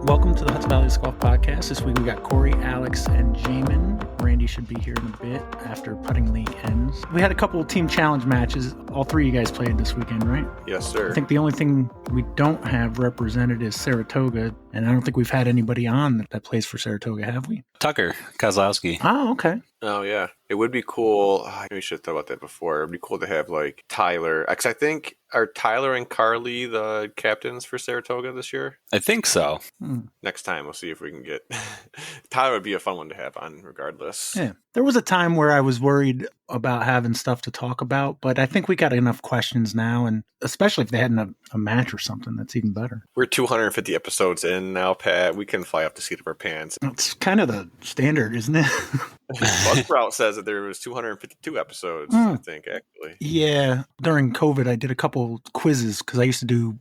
Welcome to the Hudson Valley Disc Golf Podcast. This week we got Corey, Alex, and Jaimen. Randy should be here in a bit after putting league ends. We had a couple of team challenge matches. All three of you guys played this weekend, right? Yes, sir. I think the only thing we don't have represented is Saratoga, and I don't think we've had anybody on that plays for Saratoga, have we? Tucker Kozlowski. Oh, okay. Oh, yeah. It would be cool. We should have thought about that before. It would be cool to have, like, Tyler. Because I think, are Tyler and Carly the captains for Saratoga this year? I think so. Next time, we'll see if we can get... Tyler would be a fun one to have on, regardless. Yeah. There was a time where I was worried about having stuff to talk about, but I think we got enough questions now, and especially if they had a match or something, that's even better. We're 250 episodes in now, Pat. We can fly up the seat of our pants. It's kind of the standard, isn't it? Buzzsprout says that there was 252 episodes, I think, actually. Yeah. During COVID, I did a couple quizzes because I used to do,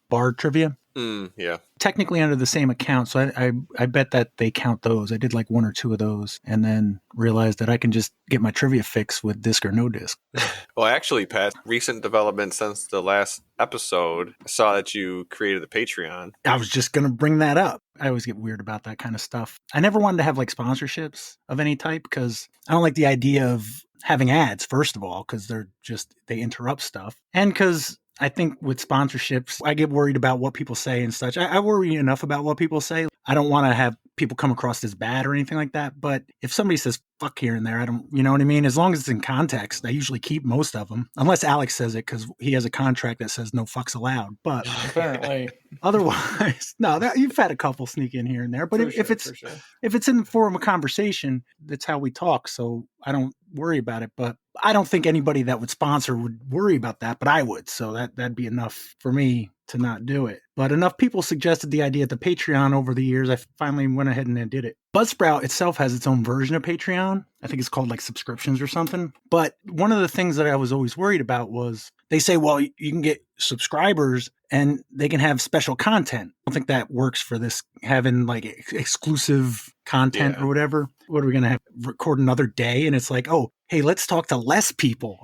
bar trivia. Yeah. Technically under the same account, so I bet that they count those. I did like one or two of those and then realized that I can just get my trivia fix with disc or no disc. Well, actually, Pat, recent development since the last episode, I saw that you created the Patreon. I was just going to bring that up. I always get weird about that kind of stuff. I never wanted to have like sponsorships of any type because I don't like the idea of having ads, first of all, because they interrupt stuff. And because I think with sponsorships, I get worried about what people say and such. I worry enough about what people say. I don't want to have people come across as bad or anything like that. But if somebody says fuck here and there, I don't, you know what I mean? As long as it's in context, I usually keep most of them. Unless Alex says it because he has a contract that says no fucks allowed. But apparently, otherwise, no, you've had a couple sneak in here and there. But if it's in the form of conversation, that's how we talk. So I don't worry about it. But I don't think anybody that would sponsor would worry about that, but I would. So that'd be enough for me to not do it. But enough people suggested the idea at the Patreon over the years. I finally went ahead and did it. Buzzsprout itself has its own version of Patreon. I think it's called like subscriptions or something. But one of the things that I was always worried about was they say, well, you can get subscribers and they can have special content. I don't think that works for this having like exclusive content or whatever. What are we going to have? Record another day? And it's like, oh, hey, let's talk to less people,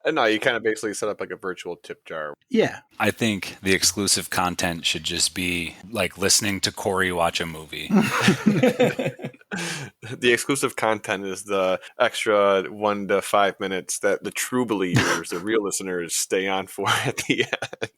No, you kind of basically set up like a virtual tip jar. Yeah. I think the exclusive content should just be like listening to Corey watch a movie. The exclusive content is the extra 1 to 5 minutes that the true believers, the real listeners, stay on for at the end.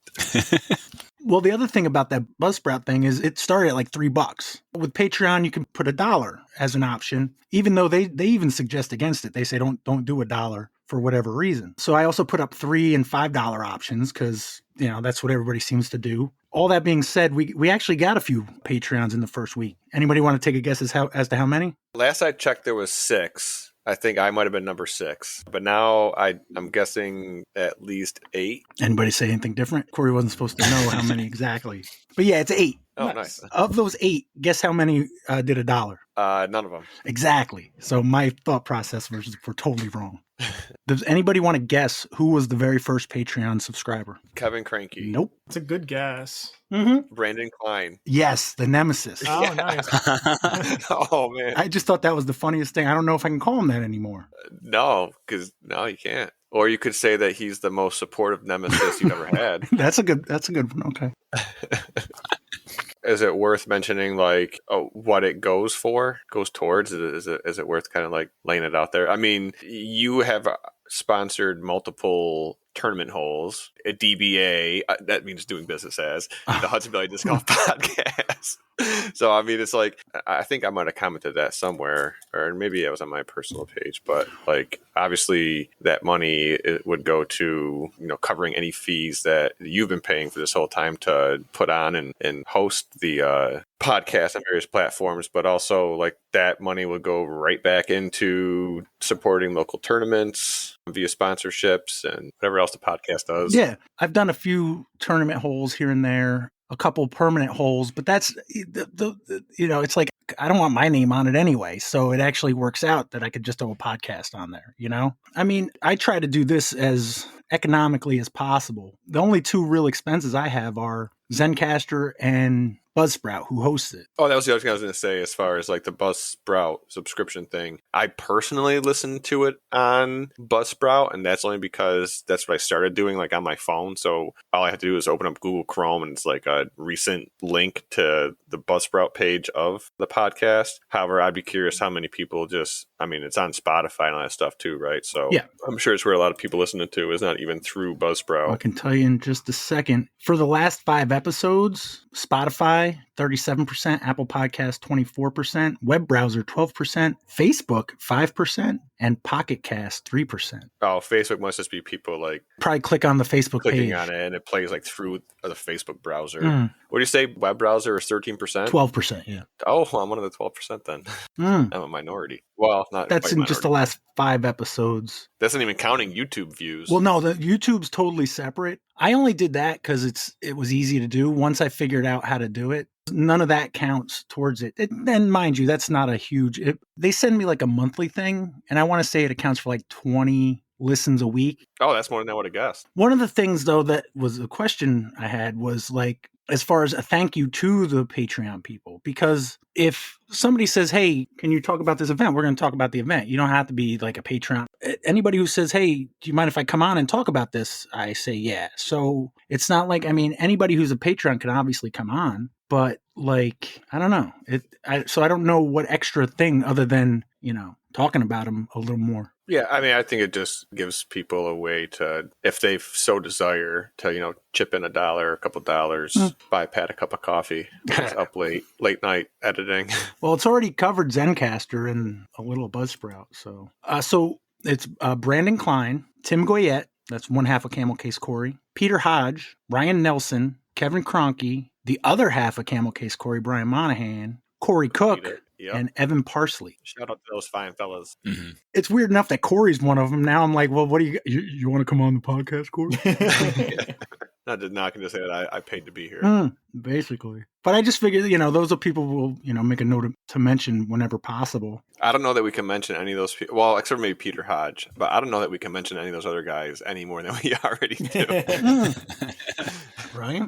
Well, the other thing about that Buzzsprout thing is it started at like $3. With Patreon, you can put $1 as an option, even though they even suggest against it. They say don't do $1 for whatever reason. So I also put up $3 and $5 options because, that's what everybody seems to do. All that being said, we actually got a few Patreons in the first week. Anybody want to take a guess as to how many? Last I checked, there was 6. I think I might have been number 6, but now I'm guessing at least 8. Anybody say anything different? Corey wasn't supposed to know how many exactly, but yeah, it's 8. Oh, nice. Of those 8, guess how many did $1? None of them. Exactly. So my thought process were totally wrong. Does anybody want to guess who was the very first Patreon subscriber? Kevin Cranky. Nope. it's a good guess. Mm-hmm. Brandon Klein. Yes, the nemesis. Oh, nice. Oh, man. I just thought that was the funniest thing. I don't know if I can call him that anymore. No, because no, you can't. Or you could say that he's the most supportive nemesis you've ever had. That's a good one. Okay. Is it worth mentioning what it goes towards? Is it worth kind of like laying it out there? I mean, you have sponsored multiple tournament holes at DBA. That means doing business as the Hudson Valley Disc Golf Podcast. So, I mean, it's like, I think I might have commented that somewhere, or maybe it was on my personal page, but like, obviously that money would go to, covering any fees that you've been paying for this whole time to put on and host the podcast on various platforms, but also like that money would go right back into supporting local tournaments via sponsorships and whatever else the podcast does. Yeah. I've done a few tournament holes here and there, a couple permanent holes, but that's it's like, I don't want my name on it anyway. So it actually works out that I could just throw a podcast on there, I mean, I try to do this as economically as possible. The only 2 real expenses I have are Zencaster and Buzzsprout, who hosts it. Oh, that was the other thing I was going to say as far as like the Buzzsprout subscription thing. I personally listen to it on Buzzsprout, and that's only because that's what I started doing like on my phone. So all I have to do is open up Google Chrome, and it's like a recent link to the Buzzsprout page of the podcast. However, I'd be curious how many people it's on Spotify and all that stuff too, right? So yeah. I'm sure it's where a lot of people listen to is not even through Buzzsprout. I can tell you in just a second. For the last 5 episodes, Spotify, 37%, Apple Podcast, 24%, web browser, 12%, Facebook, 5%, and Pocket Cast, 3%. Oh, Facebook must just be people like... Probably click on the Facebook clicking page. on it, and it plays like through the Facebook browser. What do you say? Web browser is 13%? 12%, yeah. Oh, well, I'm one of the 12% then. I'm a minority. Well, not that's in just the last 5 episodes. That's not even counting YouTube views. Well, no, the YouTube's totally separate. I only did that because it was easy to do. Once I figured out how to do it, none of that counts towards it. And mind you, that's not a huge... they send me like a monthly thing, and I want to say it accounts for like 20 listens a week. Oh, that's more than I would have guessed. One of the things, though, that was a question I had was like, as far as a thank you to the Patreon people, because if somebody says, hey, can you talk about this event? We're going to talk about the event. You don't have to be like a Patreon. Anybody who says, hey, do you mind if I come on and talk about this? I say, yeah. So it's not like, anybody who's a Patreon can obviously come on, but like, I don't know. So I don't know what extra thing other than, talking about them a little more. Yeah, I think it just gives people a way to, if they so desire, to, chip in $1, a couple dollars, buy Pat a cup of coffee. It's up late night editing. Well, it's already covered Zencaster and a little Buzzsprout. So it's Brandon Klein, Tim Goyette, that's one half of Camel Case Corey, Peter Hodge, Ryan Nelson, Kevin Kroenke, the other half of Camel Case Corey, Brian Monahan, Corey Cook, and Evan Parsley. Shout out to those fine fellas. Mm-hmm. It's weird enough that Corey's one of them. Now I'm like, well, what do you want to come on the podcast, Corey? Not going to say that I paid to be here. Basically. But I just figured, those are people we'll, make a note to mention whenever possible. I don't know that we can mention any of those people. Well, except for maybe Peter Hodge. But I don't know that we can mention any of those other guys any more than we already do. Right?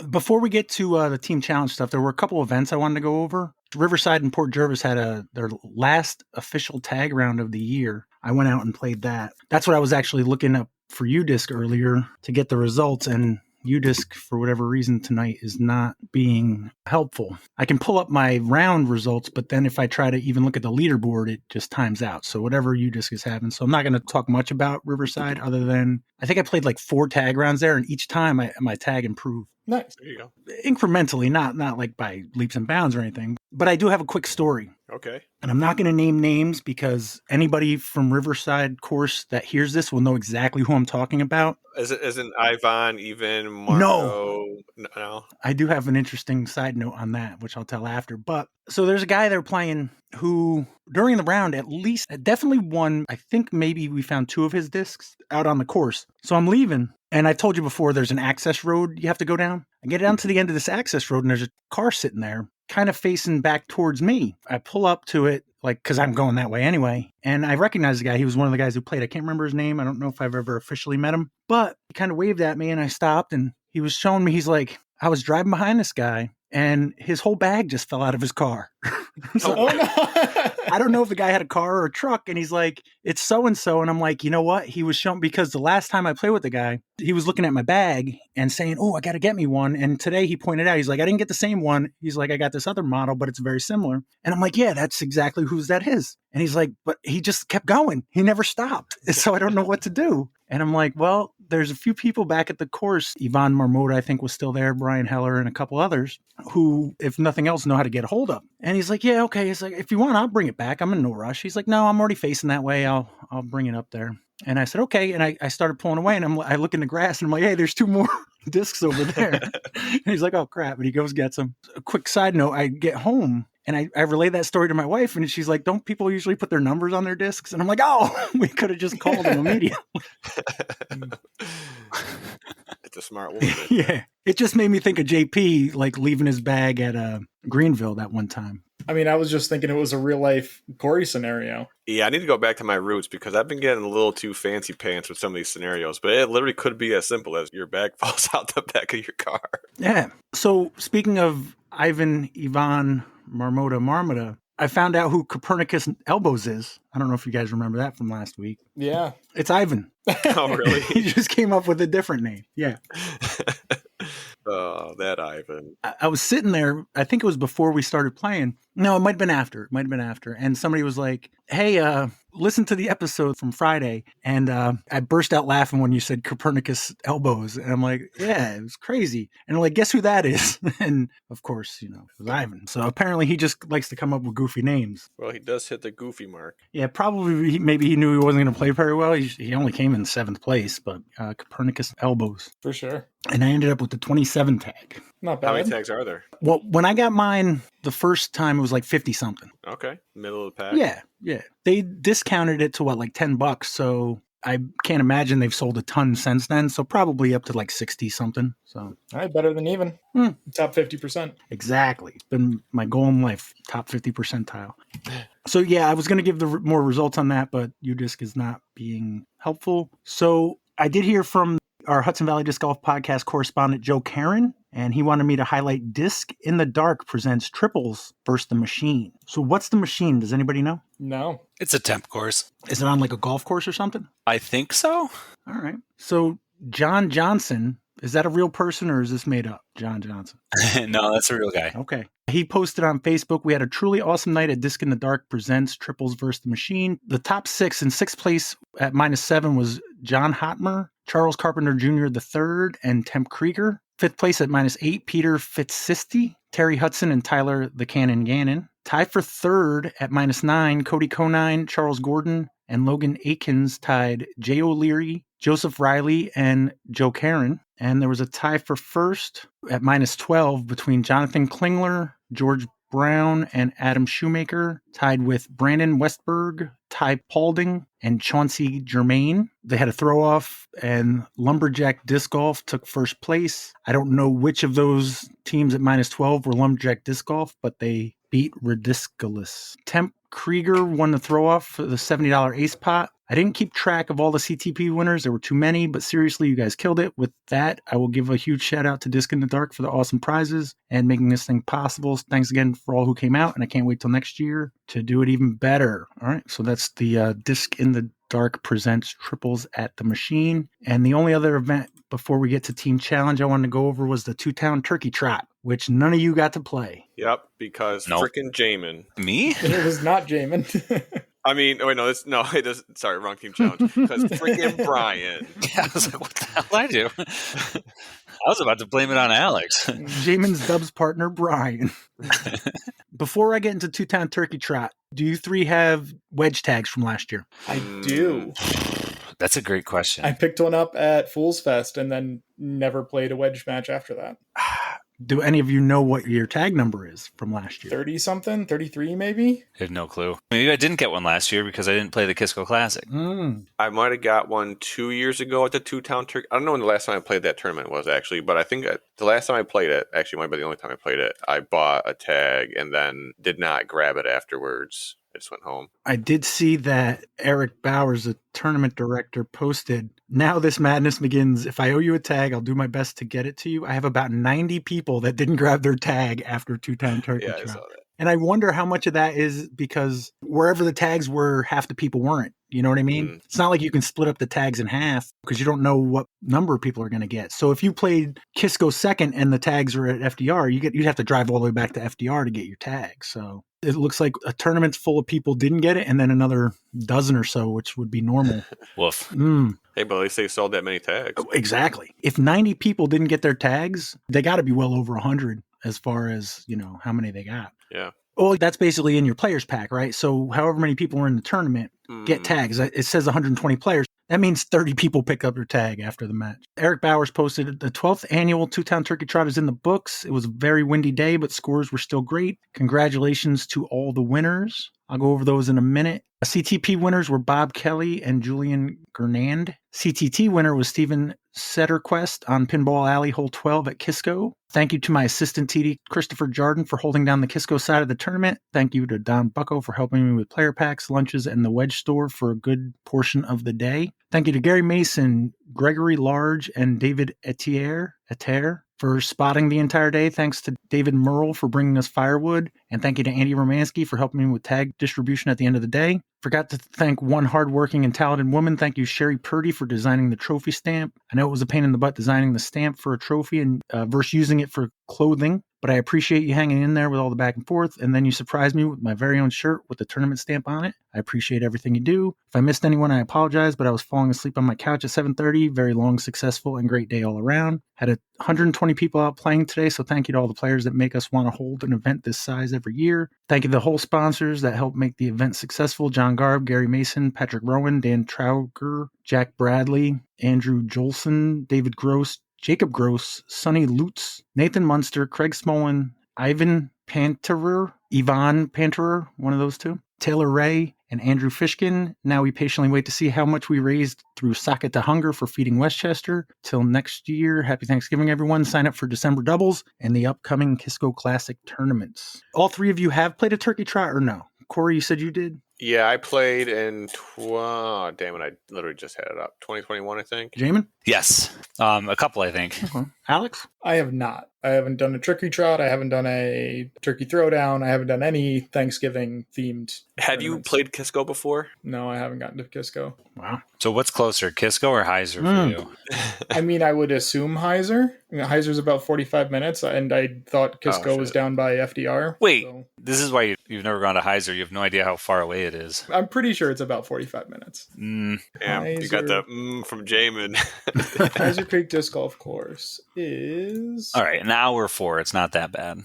Before we get to the team challenge stuff, there were a couple events I wanted to go over. Riverside and Port Jervis had their last official tag round of the year. I went out and played that. That's what I was actually looking up for UDisc earlier to get the results, and UDisc, for whatever reason tonight, is not being helpful. I can pull up my round results, but then if I try to even look at the leaderboard, it just times out. So whatever UDisc is having. So I'm not going to talk much about Riverside other than I think I played like 4 tag rounds there, and each time my tag improved. Nice. There you go. Incrementally, not like by leaps and bounds or anything. But I do have a quick story. Okay. And I'm not going to name names because anybody from Riverside course that hears this will know exactly who I'm talking about. Isn't Ivan even Marco? No. I do have an interesting side note on that, which I'll tell after. But so there's a guy they're playing who during the round definitely won. I think maybe we found 2 of his discs out on the course. So I'm leaving. And I told you before, there's an access road you have to go down. I get down to the end of this access road and there's a car sitting there kind of facing back towards me. I pull up to it, because I'm going that way anyway. And I recognize the guy. He was one of the guys who played. I can't remember his name. I don't know if I've ever officially met him. But he kind of waved at me and I stopped and he was showing me, he's like, I was driving behind this guy and his whole bag just fell out of his car. So, oh, no. I don't know if the guy had a car or a truck, and he's like, it's so-and-so. And I'm like, you know what? He was showing, because the last time I played with the guy, he was looking at my bag and saying, oh, I got to get me one. And today he pointed out, he's like, I didn't get the same one. He's like, I got this other model, but it's very similar. And I'm like, yeah, that's exactly whose that is. And he's like, but he just kept going. He never stopped. So I don't know what to do. And I'm like, well, there's a few people back at the course. Yvonne Marmota, I think, was still there. Brian Heller and a couple others who, if nothing else, know how to get a hold of. And he's like, yeah, okay. He's like, if you want, I'll bring it back. I'm in no rush. He's like, no, I'm already facing that way. I'll bring it up there. And I said, okay. And I started pulling away and I look in the grass and I'm like, hey, there's 2 more discs over there. And he's like, oh, crap. And he goes, gets them. A quick side note, I get home and I relayed that story to my wife and she's like, don't people usually put their numbers on their discs? And I'm like, oh, we could have just called them immediately. It's a smart woman. Yeah. It just made me think of JP, like leaving his bag at Greenville that one time. I mean, I was just thinking it was a real life Corey scenario. Yeah, I need to go back to my roots because I've been getting a little too fancy pants with some of these scenarios, but it literally could be as simple as your bag falls out the back of your car. Yeah. So speaking of Ivan, Ivan, Marmota. I found out who Copernicus Elbows is. I don't know if you guys remember that from last week. Yeah. It's Ivan. Oh, really? He just came up with a different name. Yeah. Oh, that Ivan. I was sitting there. I think it was before we started playing. No, it might have been after. And somebody was like, hey, listen to the episode from Friday. And I burst out laughing when you said Copernicus Elbows. And I'm like, yeah, it was crazy. And I'm like, guess who that is? And of course, it was Ivan. So apparently he just likes to come up with goofy names. Well, he does hit the goofy mark. Yeah, probably maybe he knew he wasn't going to play very well. He only came in 7th place, but Copernicus Elbows. For sure. And I ended up with the 27 tag. Not bad. How many tags are there? Well, when I got mine the first time, it was like 50 something. Okay. Middle of the pack. Yeah. They discounted it to like $10. So I can't imagine they've sold a ton since then. So probably up to like 60 something. So All right, better than even. Top 50%. Exactly. It's been my goal in life, top 50 percentile. So yeah, I was going to give more results on that, but UDisc is not being helpful. So I did hear from our Hudson Valley Disc Golf Podcast correspondent, Joe Karen, and he wanted me to highlight Disc in the Dark presents triples versus the Machine. So what's the Machine? Does anybody know? No. It's a temp course. Is it on like a golf course or something? I think so. All right. So John Johnson, is that a real person or is this made up? John Johnson. No, that's a real guy. Okay. He posted on Facebook, we had a truly awesome night at Disc in the Dark presents triples versus the Machine. The top 6 in 6th place at -7 was John Hotmer, Charles Carpenter Jr. III, and Temp Krieger. 5th place at -8, Peter Fitzsisti, Terry Hudson, and Tyler the Cannon Gannon. Tied for 3rd at -9, Cody Conine, Charles Gordon, and Logan Aikens tied Jay O'Leary, Joseph Riley, and Joe Karen. And there was a tie for 1st at -12 between Jonathan Klingler, George Brown, and Adam Shoemaker, tied with Brandon Westberg, Ty Paulding, and Chauncey Germain. They had a throw-off, and Lumberjack Disc Golf took 1st place. I don't know which of those teams at -12 were Lumberjack Disc Golf, but they beat Rediscalus. Temp Krieger won the throw-off for the $70 ace pot. I didn't keep track of all the CTP winners. There were too many, but seriously, you guys killed it. With that, I will give a huge shout out to Disc in the Dark for the awesome prizes and making this thing possible. Thanks again for all who came out, and I can't wait till next year to do it even better. All right, so that's the Disc in the Dark presents triples at the Machine. And the only other event before we get to Team Challenge I wanted to go over was the Two Town Turkey Trot, which none of you got to play. Yep, because frickin' Jaimen. Me? It was not Jaimen. I mean, wait, no, it is. Sorry, wrong Team Challenge. Because freaking Brian. Yeah, I was like, what the hell did I do? I was about to blame it on Alex. Jaimen's Dub's partner, Brian. Before I get into Two Town Turkey Trot, do you 3 have wedge tags from last year? I do. That's a great question. I picked one up at Fool's Fest and then never played a wedge match after that. Do any of you know what your tag number is from last year? 30-something? 33 maybe? I have no clue. Maybe I didn't get one last year because I didn't play the Kisco Classic. I might have got one 2 years ago at the Two Town Turkey. I don't know when the last time I played that tournament was, actually, but I think the last time I played it, actually might be the only time I played it, I bought a tag and then did not grab it afterwards. I just went home. I did see that Eric Bowers, the tournament director, posted, "Now this madness begins. If I owe you a tag, I'll do my best to get it to you." I have about 90 people that didn't grab their tag after Two Town Turkey Trot. I saw that. And I wonder how much of that is because wherever the tags were, half the people weren't. You know what I mean? It's not like you can split up the tags in half because you don't know what number of people are going to get. So if you played Kisco second and the tags are at FDR, you'd have to drive all the way back to FDR to get your tag. So it looks like a tournament full of people didn't get it and then another dozen or so, which would be normal. Woof. Hey, but at least they sold that many tags. Oh, exactly. If 90 people didn't get their tags, they got to be well over 100 as far as, how many they got. Yeah. Well, that's basically in your players pack, right? So however many people are in the tournament get tags. It says 120 players. That means 30 people pick up your tag after the match. Eric Bowers posted, "The 12th annual Two Town Turkey Trot is in the books. It was a very windy day, but scores were still great. Congratulations to all the winners." I'll go over those in a minute. CTP winners were Bob Kelly and Julian Gernand. CTT winner was Stephen Setterquest on Pinball Alley Hole 12 at Kisco. Thank you to my assistant TD, Christopher Jardin, for holding down the Kisco side of the tournament. Thank you to Don Bucko for helping me with player packs, lunches, and the wedge store for a good portion of the day. Thank you to Gary Mason, Gregory Large, and David Etier for spotting the entire day. Thanks to David Merle for bringing us firewood. And thank you to Andy Romansky for helping me with tag distribution at the end of the day. Forgot to thank one hardworking and talented woman. Thank you, Sherry Purdy, for designing the trophy stamp. I know it was a pain in the butt designing the stamp for a trophy and versus using it for clothing, but I appreciate you hanging in there with all the back and forth. And then you surprised me with my very own shirt with the tournament stamp on it. I appreciate everything you do. If I missed anyone, I apologize, but I was falling asleep on my couch at 7:30. Very long, successful, and great day all around. Had 120 people out playing today, so thank you to all the players that make us want to hold an event this size every year. Thank you to the whole sponsors that help make the event successful. John Garb, Gary Mason, Patrick Rowan, Dan Trauger, Jack Bradley, Andrew Jolson, David Gross, Jacob Gross, Sonny Lutz, Nathan Munster, Craig Smolin, Ivan Panterer, Yvonne Panterer, one of those two, Taylor Ray, and Andrew Fishkin. Now we patiently wait to see how much we raised through Socket to Hunger for feeding Westchester. Till next year, happy Thanksgiving, everyone. Sign up for December doubles and the upcoming Kisco Classic tournaments. All three of you have played a turkey trot or no? Corey, you said you did? Yeah, I played in, damn it, I literally just had it up. 2021, I think. Jaimen? Yes. A couple, I think. Okay. Alex? I have not. I haven't done a turkey trot. I haven't done a turkey throwdown. I haven't done any Thanksgiving themed. Have you played Kisco before? No, I haven't gotten to Kisco. Wow. So what's closer, Kisco or Heiser for you? I mean, I would assume Heiser. I mean, Heiser's about 45 minutes, and I thought Kisco was down by FDR. Wait, so. This is why you've never gone to Heiser. You have no idea how far away it is. I'm pretty sure it's about 45 minutes. Damn, you got the from Jaimen. Heiser Creek Disc Golf Course is... All right, an hour for it's not that bad.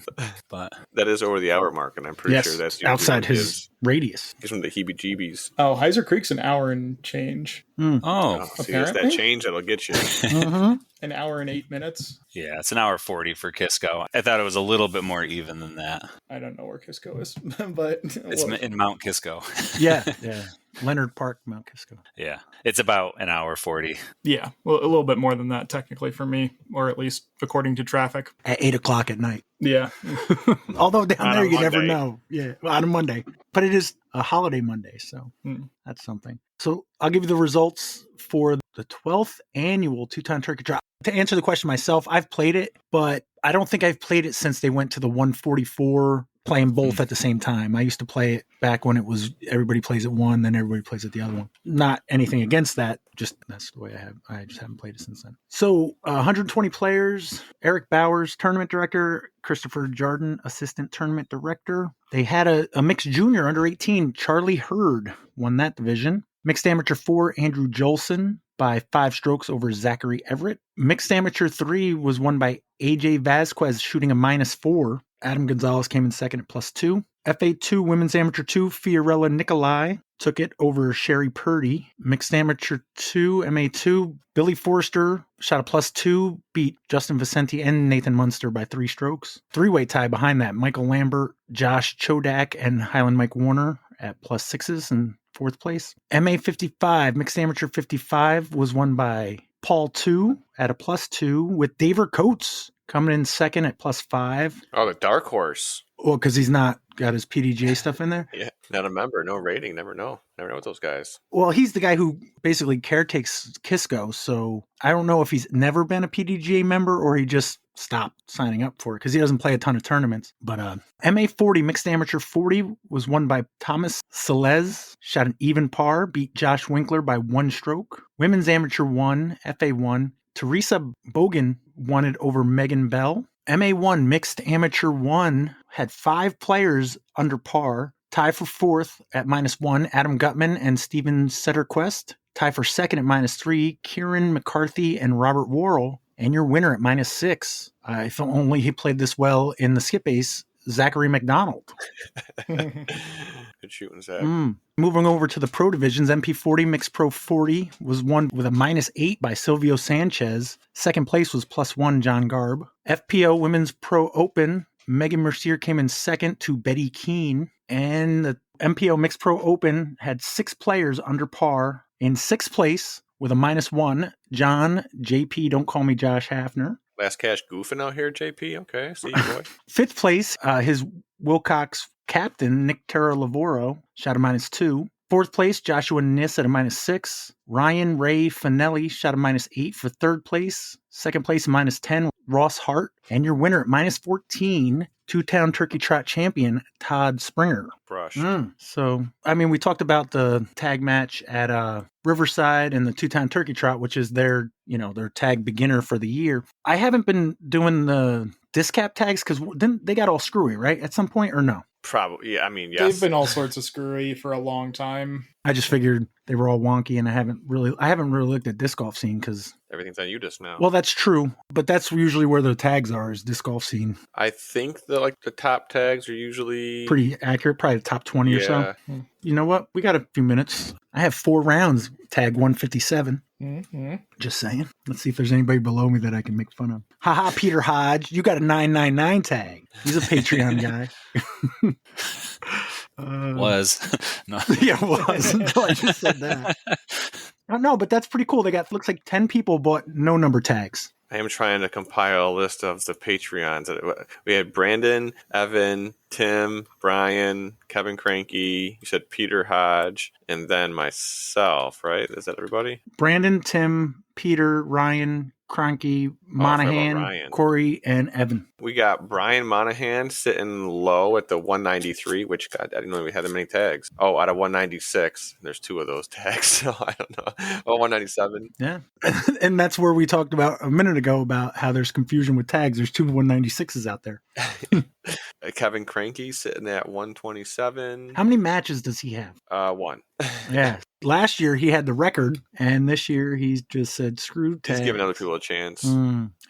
But that is over the hour mark, and I'm pretty sure that's outside his radius. Gives him the heebie-jeebies. Oh, Heiser Creek's an hour and change. Oh, see, it's that change that'll get you. An hour and 8 minutes. Yeah, it's an hour 40 for Kisco. I thought it was a little bit more even than that. I don't know where Kisco is, but it's in Mount Kisco. yeah. Leonard Park, Mount Kisco. Yeah, it's about an hour 40. Yeah, well, a little bit more than that technically for me, or at least according to traffic. At 8 o'clock at night. Yeah. Although down there you never know. Yeah, on a Monday. But it is a holiday Monday, so that's something. So I'll give you the results for the 12th annual Two Town Turkey Trot. To answer the question myself, I've played it, but I don't think I've played it since they went to the 144 playing both at the same time. I used to play it back when it was everybody plays at one, then everybody plays at the other one. Not anything against that, just that's the way I just haven't played it since then. So 120 players, Eric Bowers, tournament director, Christopher Jardin, assistant tournament director. They had a mixed junior under 18, Charlie Hurd won that division. Mixed amateur 4, Andrew Jolson by 5 strokes over Zachary Everett. Mixed amateur 3 was won by AJ Vasquez shooting a -4. Adam Gonzalez came in second at +2. FA2 Women's Amateur 2, Fiorella Nicolai took it over Sherry Purdy. Mixed Amateur 2, MA2, Billy Forster shot a +2, beat Justin Vicente and Nathan Munster by 3 strokes. Three-way tie behind that, Michael Lambert, Josh Chodak, and Highland Mike Warner at +6s in 4th place. MA55, Mixed Amateur 55 was won by Paul 2 at a +2 with Daver Coates coming in second at +5. Oh, the dark horse. Well, because he's not got his PDGA stuff in there. Yeah, not a member, no rating, never know with those guys. Well, he's the guy who basically caretakes Kisco, so I don't know if he's never been a PDGA member or he just stopped signing up for it because he doesn't play a ton of tournaments. But MA40, Mixed Amateur 40, was won by Thomas Selez, shot an even par, beat Josh Winkler by 1 stroke. Women's Amateur 1, FA1, Teresa Bogan won it over Megan Bell. MA1 Mixed Amateur 1 had 5 players under par. Tie for 4th at -1, Adam Gutman and Steven Setterquest. Tie for 2nd at -3, Kieran McCarthy and Robert Worrell. And your winner at -6. If only he played this well in the skip ace, Zachary McDonald. Good shooting, Zach. Moving over to the pro divisions, MP40 Mixed Pro 40 was won with a -8 by Silvio Sanchez. Second place was +1 John Garb. FPO Women's Pro Open, Megan Mercier came in second to Betty Keene. And the MPO Mixed Pro Open had 6 players under par. In 6th place with a -1, John JP, don't call me Josh Hafner. Last cash goofing out here, JP. Okay, see you, boy. 5th place, his Wilcox captain, Nick Terra Lavoro, shot a -2. Fourth place, Joshua Niss at a -6. Ryan Ray Finelli shot a -8 for third place. Second place, -10, Ross Hart. And your winner at -14, Two Town Turkey Trot champion, Todd Springer. Brush. So, I mean, we talked about the tag match at Riverside and the Two Town Turkey Trot, which is their tag beginner for the year. I haven't been doing the disc cap tags because then they got all screwy, right? At some point, or no? Probably. Yeah, I mean, yes. They've been all sorts of screwy for a long time. I just figured they were all wonky, and I haven't really looked at disc golf scene because everything's on UDisc now. Well, that's true, but that's usually where the tags are, is disc golf scene. I think the top tags are usually pretty accurate, probably the top 20 or so. You know what? We got a few minutes. I have 4 rounds, tag 157. Mm-hmm. Just saying. Let's see if there's anybody below me that I can make fun of. Haha, Peter Hodge, you got a 999 tag. He's a Patreon guy. Was. No. Yeah, was. Until I just said that. I don't know, but that's pretty cool. Looks like 10 people bought no number tags. I am trying to compile a list of the Patreons. We had Brandon, Evan, Tim, Brian, Kevin Cranky, you said Peter Hodge, and then myself, right? Is that everybody? Brandon, Tim, Peter, Ryan, Cranky, Monahan, Corey, and Evan. We got Brian Monahan sitting low at the 193, which, God, I didn't know we had that many tags. Oh, out of 196. There's 2 of those tags, so I don't know. Oh, 197. Yeah. And that's where we talked about a minute ago about how there's confusion with tags. There's 2 196s out there. Kevin Cranky sitting at 127. How many matches does he have? 1. Yeah. Last year he had the record, and this year he's just said screw tags. He's giving other people a chance.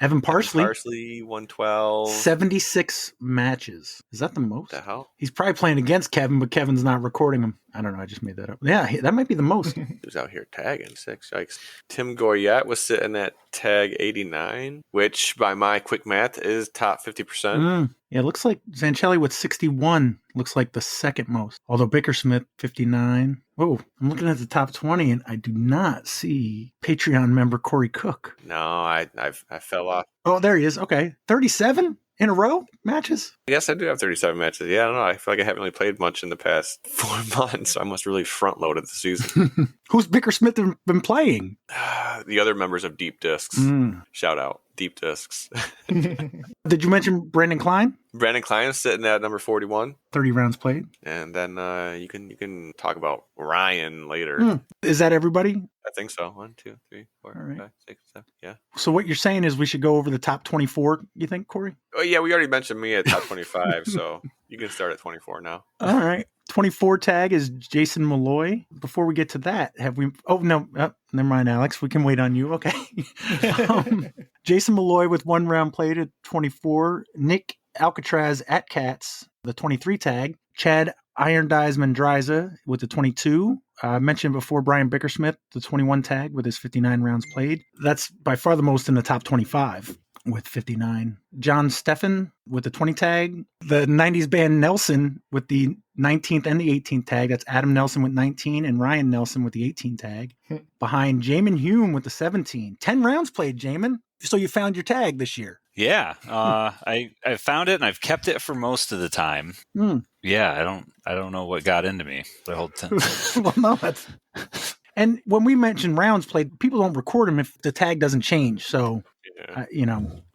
Evan Parsley, 112. 76 matches. Is that the most? The hell? He's probably playing against Kevin, but Kevin's not recording him. I don't know. I just made that up. Yeah, that might be the most. He was out here tagging 6. Yikes. Tim Goyette was sitting at tag 89, which by my quick math is top 50%. Yeah, it looks like Zanchelli with 61 looks like the second most. Although Bickersmith, 59. Whoa, I'm looking at the top 20 and I do not see Patreon member Corey Cook. No, I fell off. Oh, there he is. Okay. 37 in a row matches? Yes, I do have 37 matches. Yeah, I don't know. I feel like I haven't really played much in the past 4 months. So I must really front loaded the season. Who's Bickersmith been playing? The other members of Deep Discs. Shout out. Deep Discs. Did you mention Brandon Klein? Brandon Klein is sitting at number 41. 30 rounds played. And then you can talk about Ryan later. Is that everybody? I think so. 1, 2, 3, 4, right. 5, 6, 7. Yeah. So what you're saying is we should go over the top 24, you think, Corey? Oh, yeah, we already mentioned me at top 25, so you can start at 24 now. All right. 24 tag is Jason Malloy. Before we get to that, have we... Oh, no. Oh, never mind, Alex. We can wait on you. Okay. Jason Malloy with 1 round played at 24. Nick Alcatraz at Cats, the 23 tag. Chad Iron Dies Mendraza with the 22. I mentioned before Brian Bickersmith, the 21 tag with his 59 rounds played. That's by far the most in the top 25 with 59. John Steffen with the 20 tag. The 90s band Nelson with the 19th and the 18th tag. That's Adam Nelson with 19 and Ryan Nelson with the 18 tag. Behind Jaimen Hume with the 17. 10 rounds played, Jaimen. So you found your tag this year. Yeah, I found it and I've kept it for most of the time. Yeah, I don't know what got into me the whole time. Well, no, that's. And when we mention rounds played, people don't record them if the tag doesn't change. So,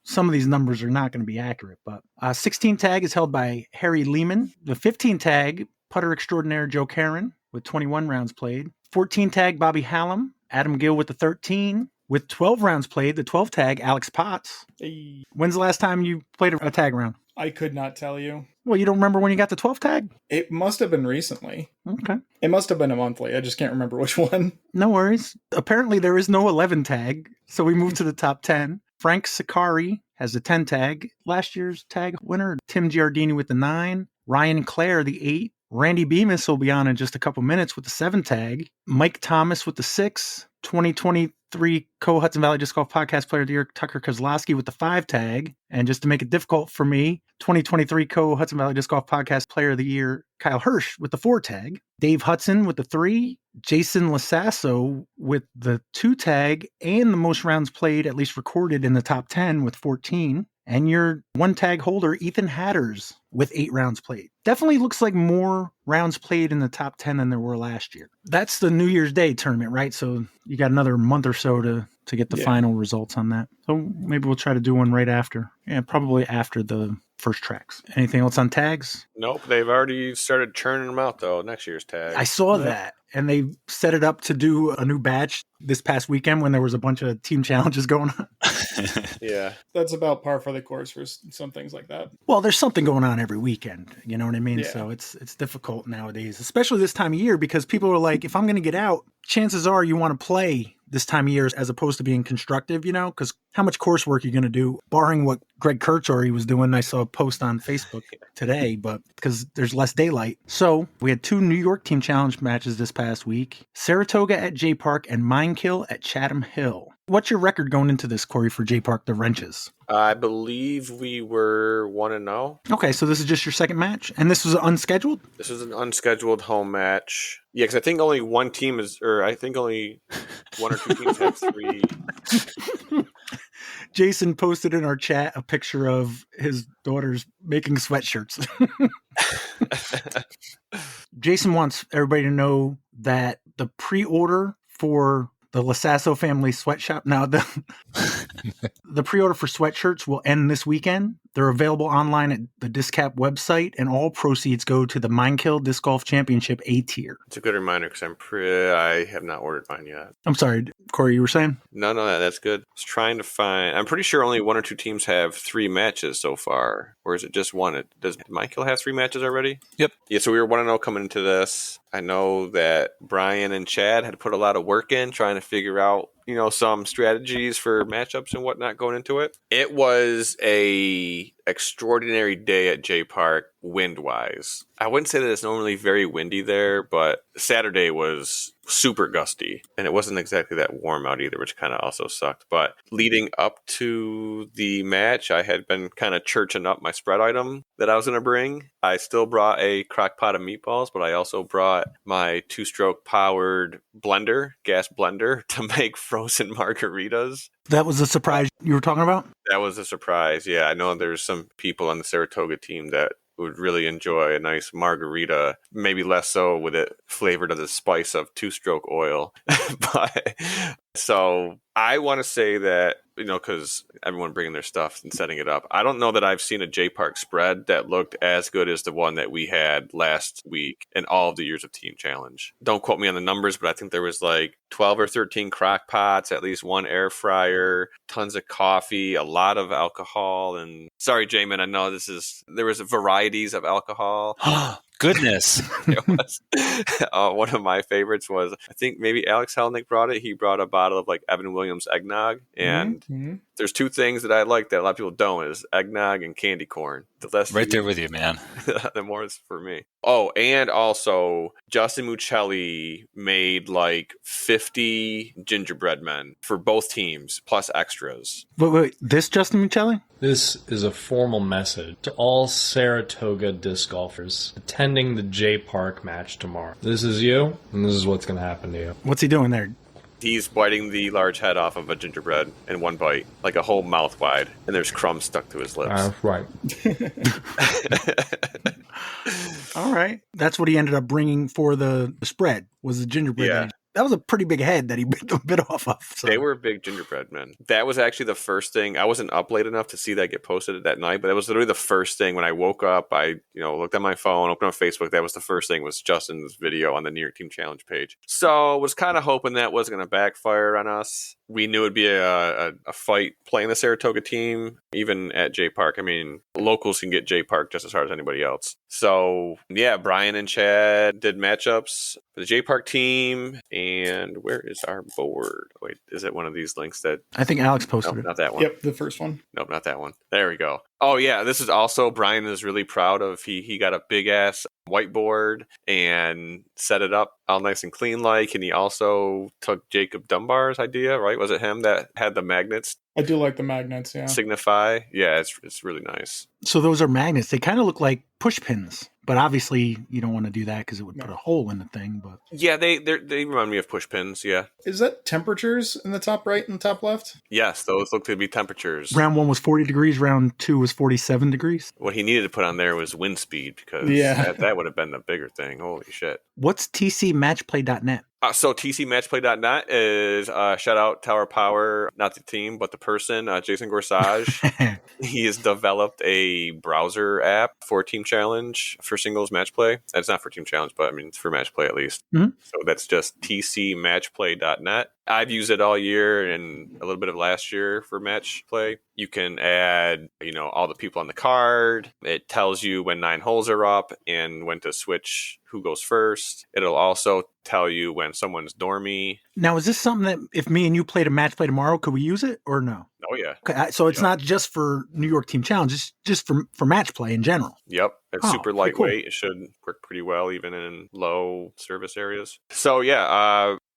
some of these numbers are not going to be accurate. But 16 tag is held by Harry Lehman. The 15 tag, putter extraordinaire Joe Caron with 21 rounds played. 14 tag, Bobby Hallam. Adam Gill with the 13. With 12 rounds played, the 12 tag, Alex Potts. Hey. When's the last time you played a tag round? I could not tell you. Well, you don't remember when you got the 12 tag? It must have been recently. Okay. It must have been a monthly. I just can't remember which one. No worries. Apparently there is no 11 tag, so we moved to the top 10. Frank Sakari has the 10 tag. Last year's tag winner, Tim Giardini with the 9. Ryan Clare, the 8. Randy Bemis will be on in just a couple minutes with the 7 tag. Mike Thomas with the 6. 2023 Co-Hudson Valley Disc Golf Podcast Player of the Year, Tucker Kozlowski with the 5 tag. And just to make it difficult for me, 2023 Co-Hudson Valley Disc Golf Podcast Player of the Year, Kyle Hirsch with the 4 tag. Dave Hudson with the 3. Jason Lasasso with the 2 tag and the most rounds played, at least recorded in the top 10 with 14. and your one tag holder, Ethan Hatters, with 8 rounds played. Definitely looks like more rounds played in the top 10 than there were last year. That's the New Year's Day tournament, right? So you got another month or so to get the final results on that. So maybe we'll try to do one right after. Yeah, probably after the first tracks. Anything else on tags? Nope. They've already started churning them out, though, next year's tag. I saw that. And they set it up to do a new batch this past weekend when there was a bunch of team challenges going on. Yeah. That's about par for the course for some things like that. Well, there's something going on every weekend. You know what I mean? Yeah. So it's difficult nowadays, especially this time of year, because people are like, if I'm going to get out, chances are you want to play this time of year as opposed to being constructive, you know, because how much coursework are you going to do, barring what Greg Kurtz already was doing. I saw a post on Facebook today, but because there's less daylight. So we had 2 New York team challenge matches this past week, Saratoga at JPark and Minekill at Chatham Hill. What's your record going into this, Corey, for JPark, the wrenches? I believe we were 1-0. Okay, so this is just your second match? And this was unscheduled? This was an unscheduled home match. Yeah, because I think only one team I think only 1 or 2 teams have 3. Jason posted in our chat a picture of his daughters making sweatshirts. Jason wants everybody to know that the pre-order for the Lasasso family sweatshop. Now, the pre-order for sweatshirts will end this weekend. They're available online at the Discap website, and all proceeds go to the Minekill Disc Golf Championship A tier. It's a good reminder because I have not ordered mine yet. I'm sorry, Corey, you were saying? No, that's good. I was trying to find. I'm pretty sure only 1 or 2 teams have 3 matches so far, or is it just 1? Does Minekill have 3 matches already? Yep. Yeah, so we were 1-0 coming into this. I know that Brian and Chad had put a lot of work in trying to figure out, you know, some strategies for matchups and whatnot going into it. It was a extraordinary day at JPark wind-wise. I wouldn't say that it's normally very windy there, but Saturday was super gusty, and it wasn't exactly that warm out either, which kind of also sucked. But leading up to the match, I had been kind of churching up my spread item that I was going to bring. I still brought a crock pot of meatballs, but I also brought my 2-stroke powered blender, gas blender, to make frozen margaritas. That was a surprise you were talking about? That was a surprise, yeah. I know there's some people on the Saratoga team that would really enjoy a nice margarita, maybe less so with it flavored of the spice of 2-stroke oil. But so I want to say that, you know, because everyone bringing their stuff and setting it up, I don't know that I've seen a JPark spread that looked as good as the one that we had last week in all of the years of Team Challenge. Don't quote me on the numbers, but I think there was like 12 or 13 crock pots, at least 1 air fryer, tons of coffee, a lot of alcohol. And sorry, Jaimen, I know there was varieties of alcohol. Goodness. It was. One of my favorites was, I think maybe Alex Helnick brought it. He brought a bottle of like Evan Williams eggnog. And there's 2 things that I like that a lot of people don't, is eggnog and candy corn. The less right there with you, man. The more is for me. Oh, and also Justin Muccelli made like 50 gingerbread men for both teams, plus extras. Wait, this Justin Muccelli? This is a formal message to all Saratoga disc golfers attending the JPark match tomorrow. This is you, and this is what's going to happen to you. What's he doing there? He's biting the large head off of a gingerbread in one bite, like a whole mouth wide, and there's crumbs stuck to his lips. Right. All right. That's what he ended up bringing for the spread, was the gingerbread. Yeah. That was a pretty big head that he bit off of. So. They were big gingerbread men. That was actually the first thing. I wasn't up late enough to see that get posted that night, but it was literally the first thing when I woke up. I looked at my phone, opened up Facebook. That was the first thing, was Justin's video on the New York Team Challenge page. So was kind of hoping that wasn't going to backfire on us. We knew it'd be a fight playing the Saratoga team, even at JPark. I mean, locals can get JPark just as hard as anybody else. So, yeah, Brian and Chad did matchups for the JPark team. And where is our board? Wait, is it one of these links that... I think Alex posted it. Not that one. Yep, the first one. Nope, not that one. There we go. Oh, yeah, this is also, Brian is really proud of, he got a big-ass whiteboard and set it up all nice and clean like, and he also took Jacob Dunbar's idea, right? Was it him that had the magnets? I do like the magnets, yeah. Signify. Yeah, it's really nice. So those are magnets. They kind of look like push pins, But obviously, you don't want to do that because it would put a hole in the thing. But yeah, they remind me of push pins. Yeah. Is that temperatures in the top right and top left? Yes, those look to be temperatures. Round 1 was 40 degrees. Round 2 was 47 degrees. What he needed to put on there was wind speed because that would have been the bigger thing. Holy shit. What's tcmatchplay.net? So tcmatchplay.net is shout out Tower Power, not the team, but the person, Jason Gorsage. He has developed a browser app for Team Challenge for singles match play. It's not for Team Challenge, but I mean, it's for match play at least. Mm-hmm. So that's just tcmatchplay.net. I've used it all year and a little bit of last year for match play. You can add, all the people on the card. It tells you when 9 holes are up and when to switch who goes first. It'll also tell you when someone's dormy. Now, is this something that if me and you played a match play tomorrow, could we use it or no? Oh, yeah. Okay, so it's not just for New York Team Challenge, it's just for match play in general. Yep. It's super lightweight. Cool. It should work pretty well even in low service areas. So,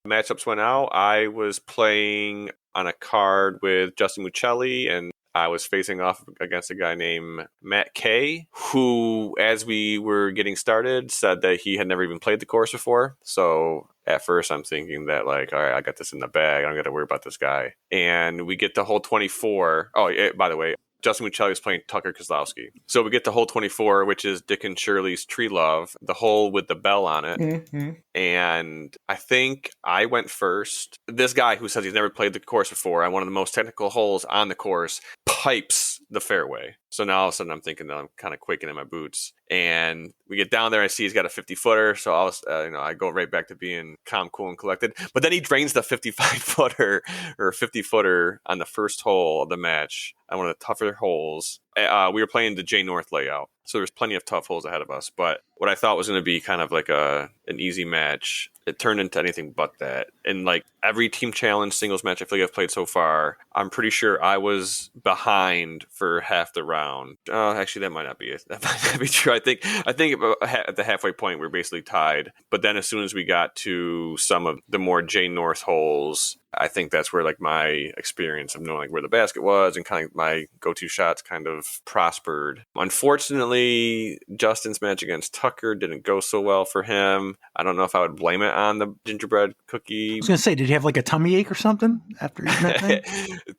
matchups went out. I was playing on a card with Justin Muccelli, and I was facing off against a guy named Matt Kay, who, as we were getting started, said that he had never even played the course before. So at first I'm thinking that, all right, I got this in the bag. I don't got to worry about this guy. And we get to hole 24. Oh, by the way, Justin Muccelli is playing Tucker Kozlowski. So we get to hole 24, which is Dick and Shirley's Tree Love, the hole with the bell on it. Mm-hmm. And I think I went first. This guy who says he's never played the course before on one of the most technical holes on the course pipes the fairway. So now all of a sudden I'm thinking that I'm kind of quaking in my boots. And we get down there, I see he's got a 50-footer. So I go right back to being calm, cool, and collected. But then he drains the 55-footer or 50-footer on the first hole of the match on one of the tougher holes. We were playing the J North layout. So there's plenty of tough holes ahead of us. But what I thought was going to be kind of like an easy match, it turned into anything but that. And every Team Challenge singles match I feel like I've played so far, I'm pretty sure I was behind for half the round. Actually, that might not be it. That might not be true. I think at the halfway point, we're basically tied. But then as soon as we got to some of the more J North holes, I think that's where my experience of knowing where the basket was and kind of my go-to shots kind of prospered. Unfortunately, Justin's match against Tucker didn't go so well for him. I don't know if I would blame it on the gingerbread cookie. I was going to say, did he have a tummy ache or something after eating that thing?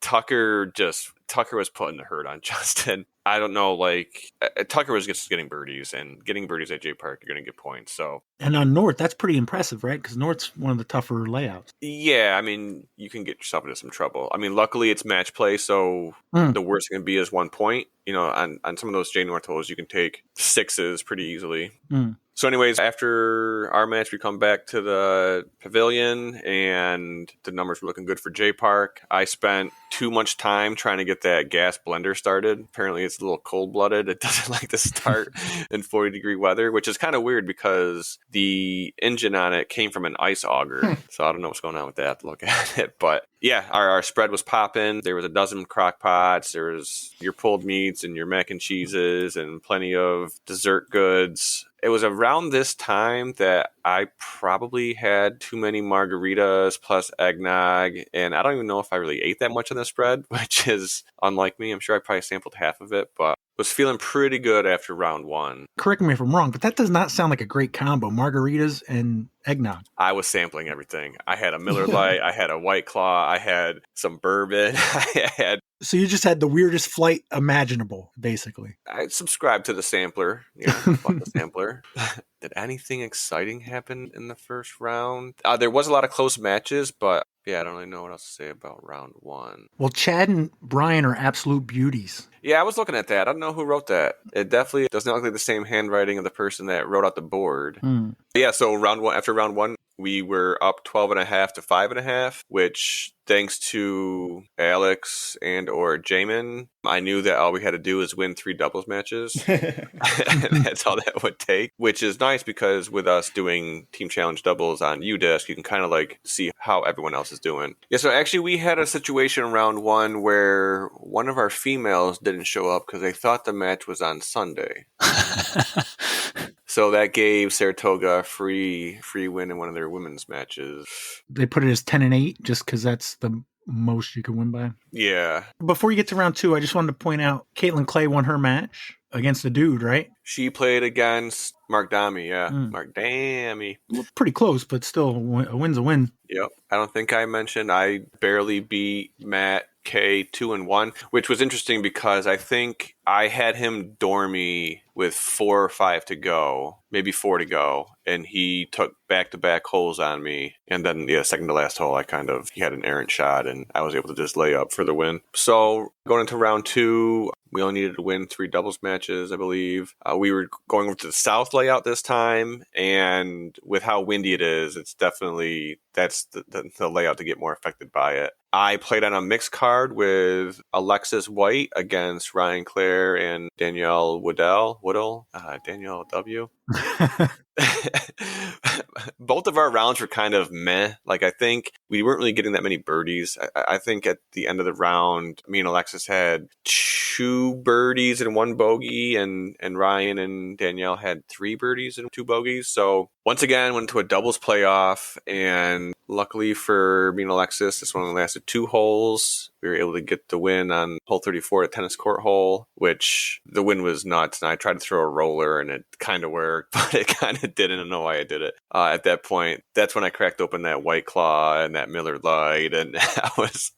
Tucker was putting the hurt on Justin. I don't know, Tucker was just getting birdies, and getting birdies at JParks, you're going to get points. So, and on North, that's pretty impressive, right? Because North's one of the tougher layouts. Yeah, I mean, you can get yourself into some trouble. I mean, luckily it's match play, so the worst it can be is 1 point. On some of those J North holes, you can take 6s pretty easily. So anyways, after our match, we come back to the pavilion and the numbers were looking good for JParks. I spent too much time trying to get that gas blender started. Apparently it's a little cold-blooded. It doesn't like to start in 40-degree weather, which is kind of weird because the engine on it came from an ice auger. So I don't know what's going on with that. I have to look at it. But yeah, our spread was popping. There was a dozen crock pots. There was your pulled meats and your mac and cheeses and plenty of dessert goods. It was around this time that I probably had too many margaritas plus eggnog, and I don't even know if I really ate that much on the spread, which is unlike me. I'm sure I probably sampled half of it, but was feeling pretty good after round 1. Correct me if I'm wrong, but that does not sound like a great combo, margaritas and eggnog. I was sampling everything. I had a Miller Lite, I had a White Claw, I had some bourbon, So you just had the weirdest flight imaginable, basically. I subscribed to the sampler. Fuck the sampler. Did anything exciting happen in the first round? There was a lot of close matches, but yeah, I don't really know what else to say about round 1. Well, Chad and Brian are absolute beauties. Yeah, I was looking at that. I don't know who wrote that. It definitely does not look like the same handwriting of the person that wrote out the board. Yeah, so after round 1, we were up 12.5 to 5.5, which thanks to Alex and or Jaimen, I knew that all we had to do is win 3 doubles matches. And that's all that would take, which is nice because with us doing Team Challenge doubles on UDisc, you can kind of see how everyone else is doing. Yeah, so actually we had a situation in round 1 where one of our females didn't show up because they thought the match was on Sunday. So that gave Saratoga a free win in one of their women's matches. They put it as 10-8 just because that's the most you can win by. Yeah. Before you get to round 2, I just wanted to point out Caitlin Clay won her match against a dude, right? She played against Mark Dami, yeah. Mark Dami. Well, pretty close, but still, a win's a win. Yep. I don't think I mentioned I barely beat Matt K 2-1, which was interesting because I think I had him dormy with 4 or 5 to go, maybe 4 to go, and he took back-to-back holes on me. And then, second to last hole, he had an errant shot, and I was able to just lay up for the win. So going into round 2, we only needed to win 3 doubles matches, I believe. We were going over to the south layout this time, and with how windy it is, it's definitely that's the layout to get more affected by it. I played on a mixed card with Alexis White against Ryan Clare and Danielle Woodell. Danielle W. Both of our rounds were kind of meh. I think we weren't really getting that many birdies. I think at the end of the round, me and Alexis had 2 birdies and 1 bogey, and Ryan and Danielle had 3 birdies and 2 bogeys. So once again, went to a doubles playoff, and luckily for me and Alexis, this one only lasted 2 holes. We were able to get the win on hole 34, a tennis court hole, which the win was nuts. And I tried to throw a roller, and it kind of worked, but it kind of didn't. I don't know why I did it. At that point, that's when I cracked open that White Claw and that Miller Lite, and I was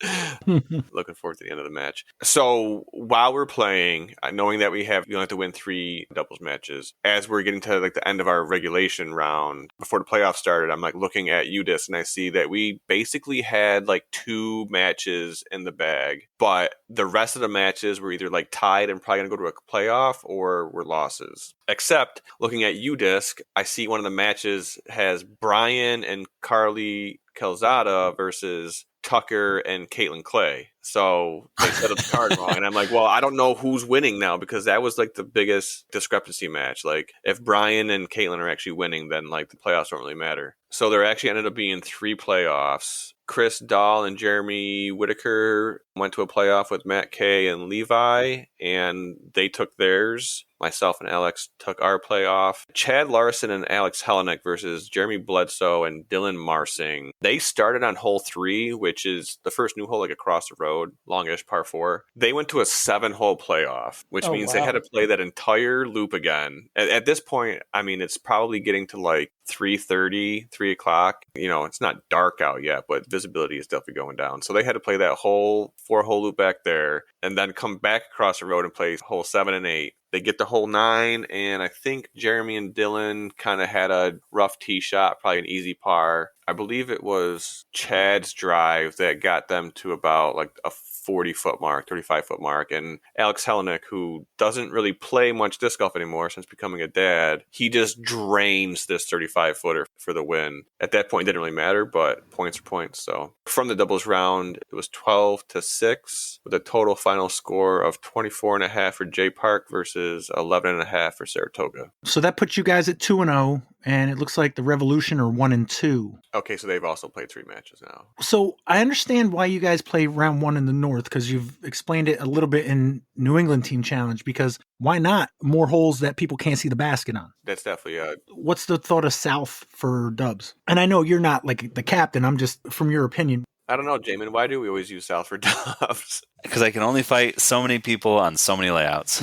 looking forward to the end of the match. So while we're playing, knowing that we only have to win 3 doubles matches, as we're getting to the end of our regulation round, before the playoffs started, I'm looking at UDIS, and I see that we basically had 2 matches in the bag, but the rest of the matches were either tied and probably going to go to a playoff or were losses. Except looking at UDisc, I see one of the matches has Brian and Carly Calzada versus Tucker and Caitlin Clay. So they set up the card wrong. And I'm well, I don't know who's winning now, because that was the biggest discrepancy match. If Brian and Caitlin are actually winning, then the playoffs don't really matter. So there actually ended up being 3 playoffs. Chris Dahl and Jeremy Whitaker went to a playoff with Matt Kay and Levi, and they took theirs. Myself and Alex took our playoff. Chad Larson and Alex Hellenick versus Jeremy Bledsoe and Dylan Marsing. They started on hole 3, which is the first new hole across the road, longish par 4. They went to a 7-hole playoff, which means they had to play that entire loop again. At this point, it's probably getting to 3:30, 3 o'clock. It's not dark out yet, but visibility is definitely going down. So they had to play that whole 4-hole loop back there and then come back across the road and play hole 7 and 8. They get to hole 9, and I think Jeremy and Dylan kind of had a rough tee shot, probably an easy par. I believe it was Chad's drive that got them to about a 40-foot mark, 35-foot mark. And Alex Hellenick, who doesn't really play much disc golf anymore since becoming a dad, he just drains this 35-footer for the win. At that point, it didn't really matter, but points are points. So from the doubles round, it was 12-6 with a total final score of 24.5 for JParks versus 11.5 for Saratoga. So that puts you guys at 2-0. And it looks like the Revolution are 1-2. Okay, so they've also played 3 matches now. So I understand why you guys play round 1 in the North, because you've explained it a little bit in New England Team Challenge, because why not more holes that people can't see the basket on? That's definitely What's the thought of South for dubs? And I know you're not the captain. I'm just from your opinion. I don't know, Jaimen. Why do we always use South for dubs? Because I can only fight so many people on so many layouts.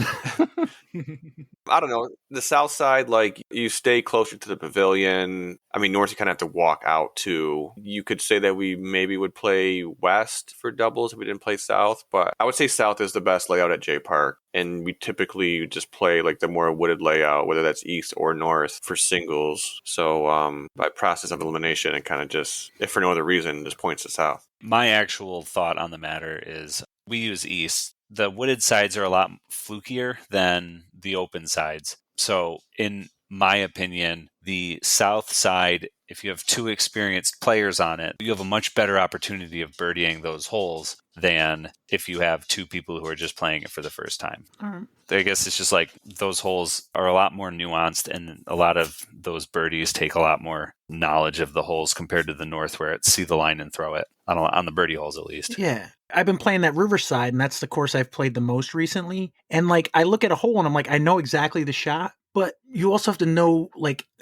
I don't know. The south side, you stay closer to the pavilion. North, you kind of have to walk out to. You could say that we maybe would play west for doubles if we didn't play south, but I would say south is the best layout at JPark. And we typically just play the more wooded layout, whether that's east or north for singles. So by process of elimination, it kind of just, if for no other reason, just points to south. My actual thought on the matter is we use east. The wooded sides are a lot flukier than the open sides. So in my opinion, the south side, if you have 2 experienced players on it, you have a much better opportunity of birdieing those holes than if you have 2 people who are just playing it for the first time. I guess it's just those holes are a lot more nuanced, and a lot of those birdies take a lot more knowledge of the holes compared to the North, where it's see the line and throw it on the birdie holes, at least. Yeah. I've been playing that Riverside, and that's the course I've played the most recently. And I look at a hole and I'm I know exactly the shot, but you also have to know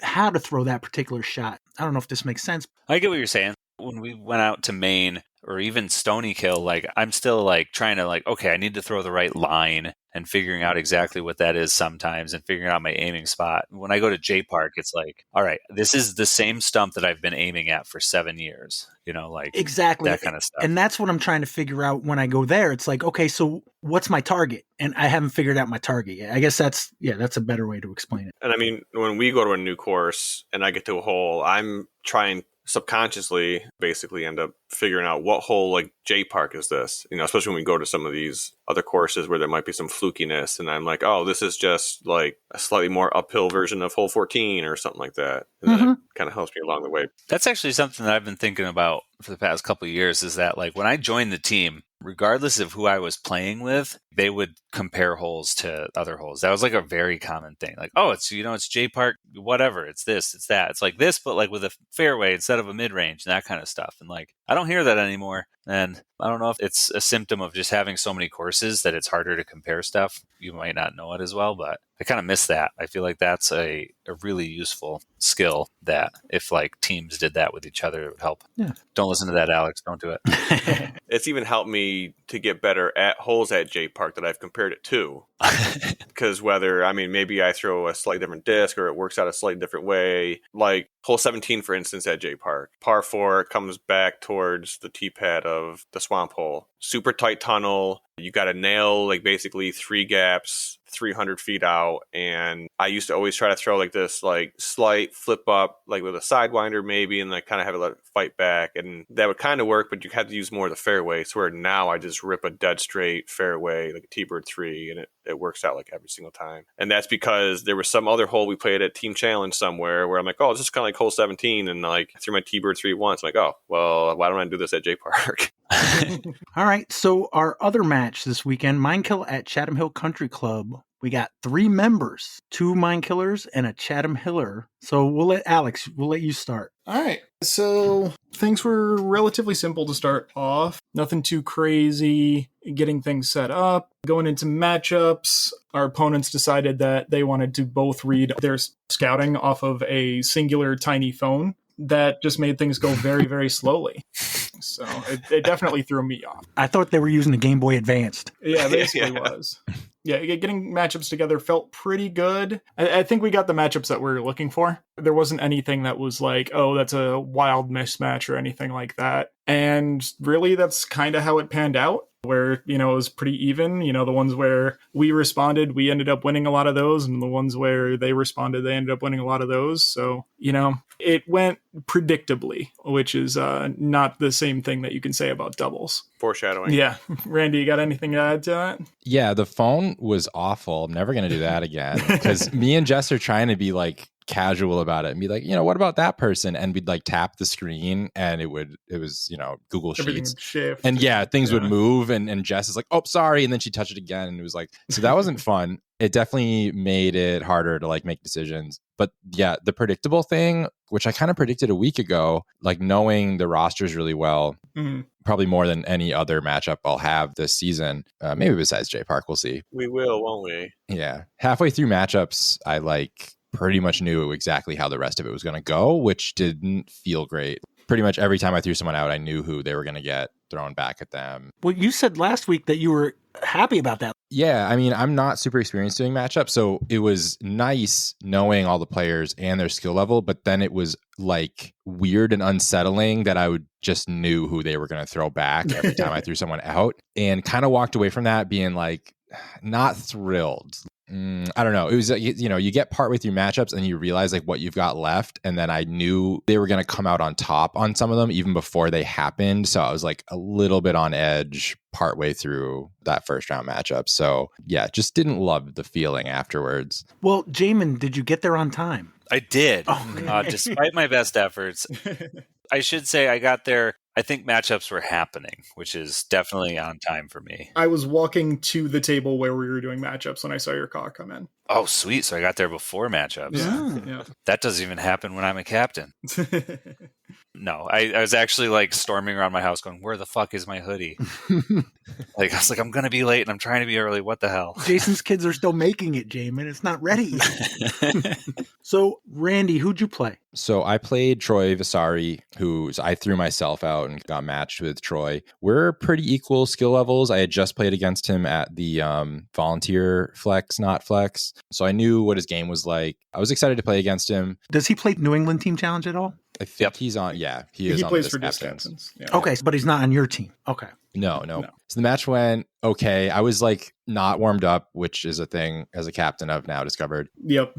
how to throw that particular shot. I don't know if this makes sense. I get what you're saying. When we went out to Maine or even Stony Kill, like I'm still like trying to like, okay, I need to throw the right line and figuring out exactly what that is sometimes and figuring out my aiming spot. When I go to JPark, it's like, all right, this is the same stump that I've been aiming at for 7 years, like exactly that kind of stuff. And that's what I'm trying to figure out when I go there. It's like, okay, so what's my target? And I haven't figured out my target yet. I guess that's a better way to explain it. And I mean, when we go to a new course and I get to a hole, I'm trying subconsciously basically end up figuring out what hole like JPark is this, especially when we go to some of these other courses where there might be some flukiness, and I'm like, oh, this is just like a slightly more uphill version of hole 14 or something like that. And then it kind of helps me along the way. That's actually something that I've been thinking about for the past couple of years, is that like when I joined the team, regardless of who I was playing with, they would compare holes to other holes. That was like a very common thing. Like, oh, it's JPark, whatever. It's this, it's that. It's like this, but like with a fairway instead of a mid-range and that kind of stuff. And like, I don't hear that anymore. And I don't know if it's a symptom of just having so many courses that it's harder to compare stuff. You might not know it as well, but I kind of miss that. I feel like that's a really useful skill that if like teams did that with each other, it would help. Yeah. Don't listen to that, Alex. Don't do it. It's even helped me to get better at holes at JPark that I've compared it to. Because maybe I throw a slightly different disc or it works out a slightly different way. Like hole 17, for instance, at JPark. Par 4 comes back towards the tee pad of the swamp hole. Super tight tunnel. You got to nail like basically 3 gaps, 300 feet out. And I used to always try to throw like this like slight flip up, like with a sidewinder maybe, and like kind of have it let it fight back. And that would kind of work, but you had to use more of the fairway. So where now I just rip a dead straight fairway, like a T-bird 3, and it works out like every single time. And that's because there was some other hole we played at Team Challenge somewhere where I'm like, oh, it's just kind of like hole 17. And like I threw my T-bird 3 once. I'm like, oh, well, why don't I do this at JPark? All right. So our other match this weekend, Minekill at Chatham Hill Country Club. We got 3 members, 2 Minekillers and a Chatham Hiller. So we'll let you start. All right. So things were relatively simple to start off. Nothing too crazy. Getting things set up. Going into matchups, our opponents decided that they wanted to both read their scouting off of a singular tiny phone. That just made things go very, very slowly. So it definitely threw me off. I thought they were using the Game Boy Advanced. Yeah, basically was. Yeah, getting matchups together felt pretty good. I think we got the matchups that we were looking for. There wasn't anything that was like, oh, that's a wild mismatch or anything like that. And really, that's kind of how it panned out, where, it was pretty even. The ones where we responded, we ended up winning a lot of those. And the ones where they responded, they ended up winning a lot of those. So, it went predictably, which is not the same thing that you can say about doubles. Foreshadowing. Yeah. Randy, you got anything to add to that? Yeah, the phone was awful. I'm never going to do that again. Because me and Jess are trying to be like casual about it and be like, what about that person? And we'd like tap the screen and it was, Google Sheets. Shift. And things would move and Jess is like, oh, sorry. And then she touched it again. And it was like, so that wasn't fun. It definitely made it harder to like make decisions. But yeah, the predictable thing, which I kind of predicted a week ago, like knowing the rosters really well, probably more than any other matchup I'll have this season. Maybe besides JPark, we'll see. We will, won't we? Yeah. Halfway through matchups, I pretty much knew exactly how the rest of it was going to go, which didn't feel great. Pretty much every time I threw someone out, I knew who they were going to get thrown back at them. Well, you said last week that you were happy about that. Yeah, I mean, I'm not super experienced doing matchups, so it was nice knowing all the players and their skill level, but then it was like weird and unsettling that I would just knew who they were going to throw back every time I threw someone out, and kind of walked away from that being like not thrilled. I don't know. It was, you get partway through matchups and you realize like what you've got left. And then I knew they were going to come out on top on some of them even before they happened. So I was like a little bit on edge partway through that first round matchup. So yeah, just didn't love the feeling afterwards. Well, Jaimen, did you get there on time? I did. Despite my best efforts. I should say I got there. I think matchups were happening, which is definitely on time for me. I was walking to the table where we were doing matchups when I saw your call come in. Oh, sweet. So I got there before matchups. Yeah. That doesn't even happen when I'm a captain. No, I was actually like storming around my house going, where the fuck is my hoodie? Like, I was like, I'm going to be late and I'm trying to be early. What the hell? Jason's kids are still making it, Jaimen. It's not ready yet. So, Randy, who'd you play? So I played Troy Vasari, I threw myself out and got matched with Troy. We're pretty equal skill levels. I had just played against him at the volunteer flex, not flex. So I knew what his game was like. I was excited to play against him. Does he play New England Team Challenge at all? I think he's on. Yeah, he is. He on plays the for Disc Disc Captains. Captains. Yeah. Okay, but he's not on your team. Okay. No. So the match went okay. I was like not warmed up, which is a thing as a captain I've now discovered. Yep.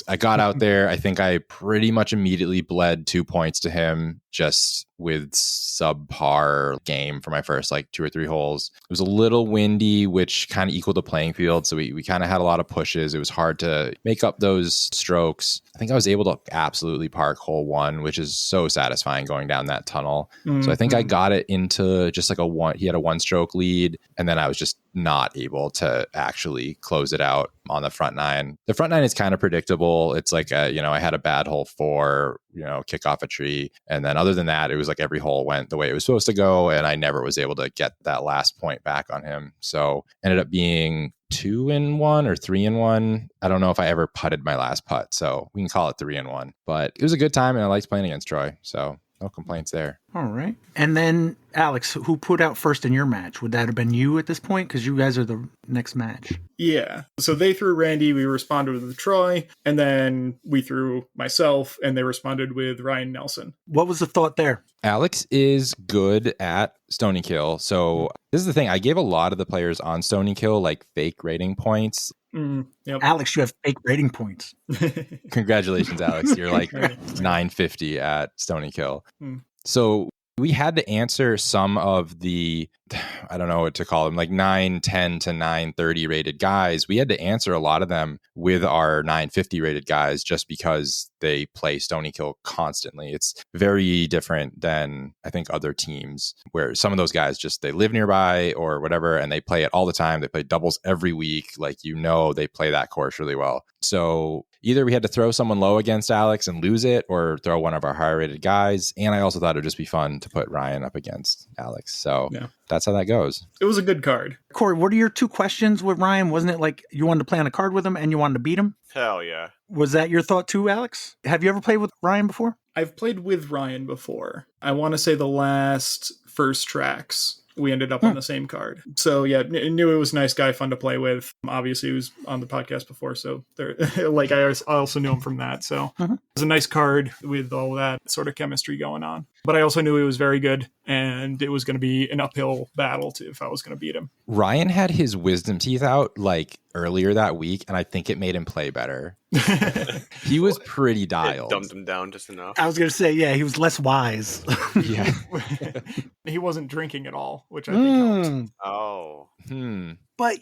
I got out there. I think I pretty much immediately bled 2 points to him just with subpar game for my first like 2 or 3 holes. It was a little windy, which kind of equaled the playing field. So we kind of had a lot of pushes. It was hard to make up those strokes. I think I was able to absolutely park hole 1, which is so satisfying going down that tunnel. Mm-hmm. So I think I got it into just like he had a 1-stroke lead. And then I was just not able to actually close it out on the front 9. The front 9 is kind of predictable. It's like, I had a bad hole 4, kick off a tree. And then other than that, it was like every hole went the way it was supposed to go. And I never was able to get that last point back on him. So ended up being 2-in-1 or 3-in-1. I don't know if I ever putted my last putt. So we can call it 3-in-1. But it was a good time and I liked playing against Troy. So no complaints there. All right. And then, Alex, who put out first in your match? Would that have been you at this point? Because you guys are the next match. Yeah. So they threw Randy, we responded with Troy, and then we threw myself, and they responded with Ryan Nelson. What was the thought there? Alex is good at Stony Kill. So this is the thing. I gave a lot of the players on Stony Kill like fake rating points. Yep. Alex, you have fake rating points. Congratulations, Alex. You're like 950 at Stony Kill. So we had to answer some of the, I don't know what to call them, like 910 to 930 rated guys. We had to answer a lot of them with our 950 rated guys just because they play Stony Kill constantly. It's very different than I think other teams where some of those guys just, they live nearby or whatever, and they play it all the time. They play doubles every week. Like, they play that course really well. So either we had to throw someone low against Alex and lose it or throw one of our higher rated guys. And I also thought it would just be fun to put Ryan up against Alex. So that's how that goes. It was a good card. Corey, what are your 2 questions with Ryan? Wasn't it like you wanted to play on a card with him and you wanted to beat him? Hell yeah. Was that your thought too, Alex? Have you ever played with Ryan before? I've played with Ryan before. I want to say the last first tracks, we ended up on the same card. So yeah, knew it was a nice guy, fun to play with. Obviously, he was on the podcast before, so I also knew him from that. So it was a nice card with all that sort of chemistry going on. But I also knew he was very good, and it was going to be an uphill battle if I was going to beat him. Ryan had his wisdom teeth out like earlier that week, and I think it made him play better. He was pretty dialed. It dumbed him down just enough. I was going to say, yeah, he was less wise. Yeah. He wasn't drinking at all, which I think helped. Oh. But,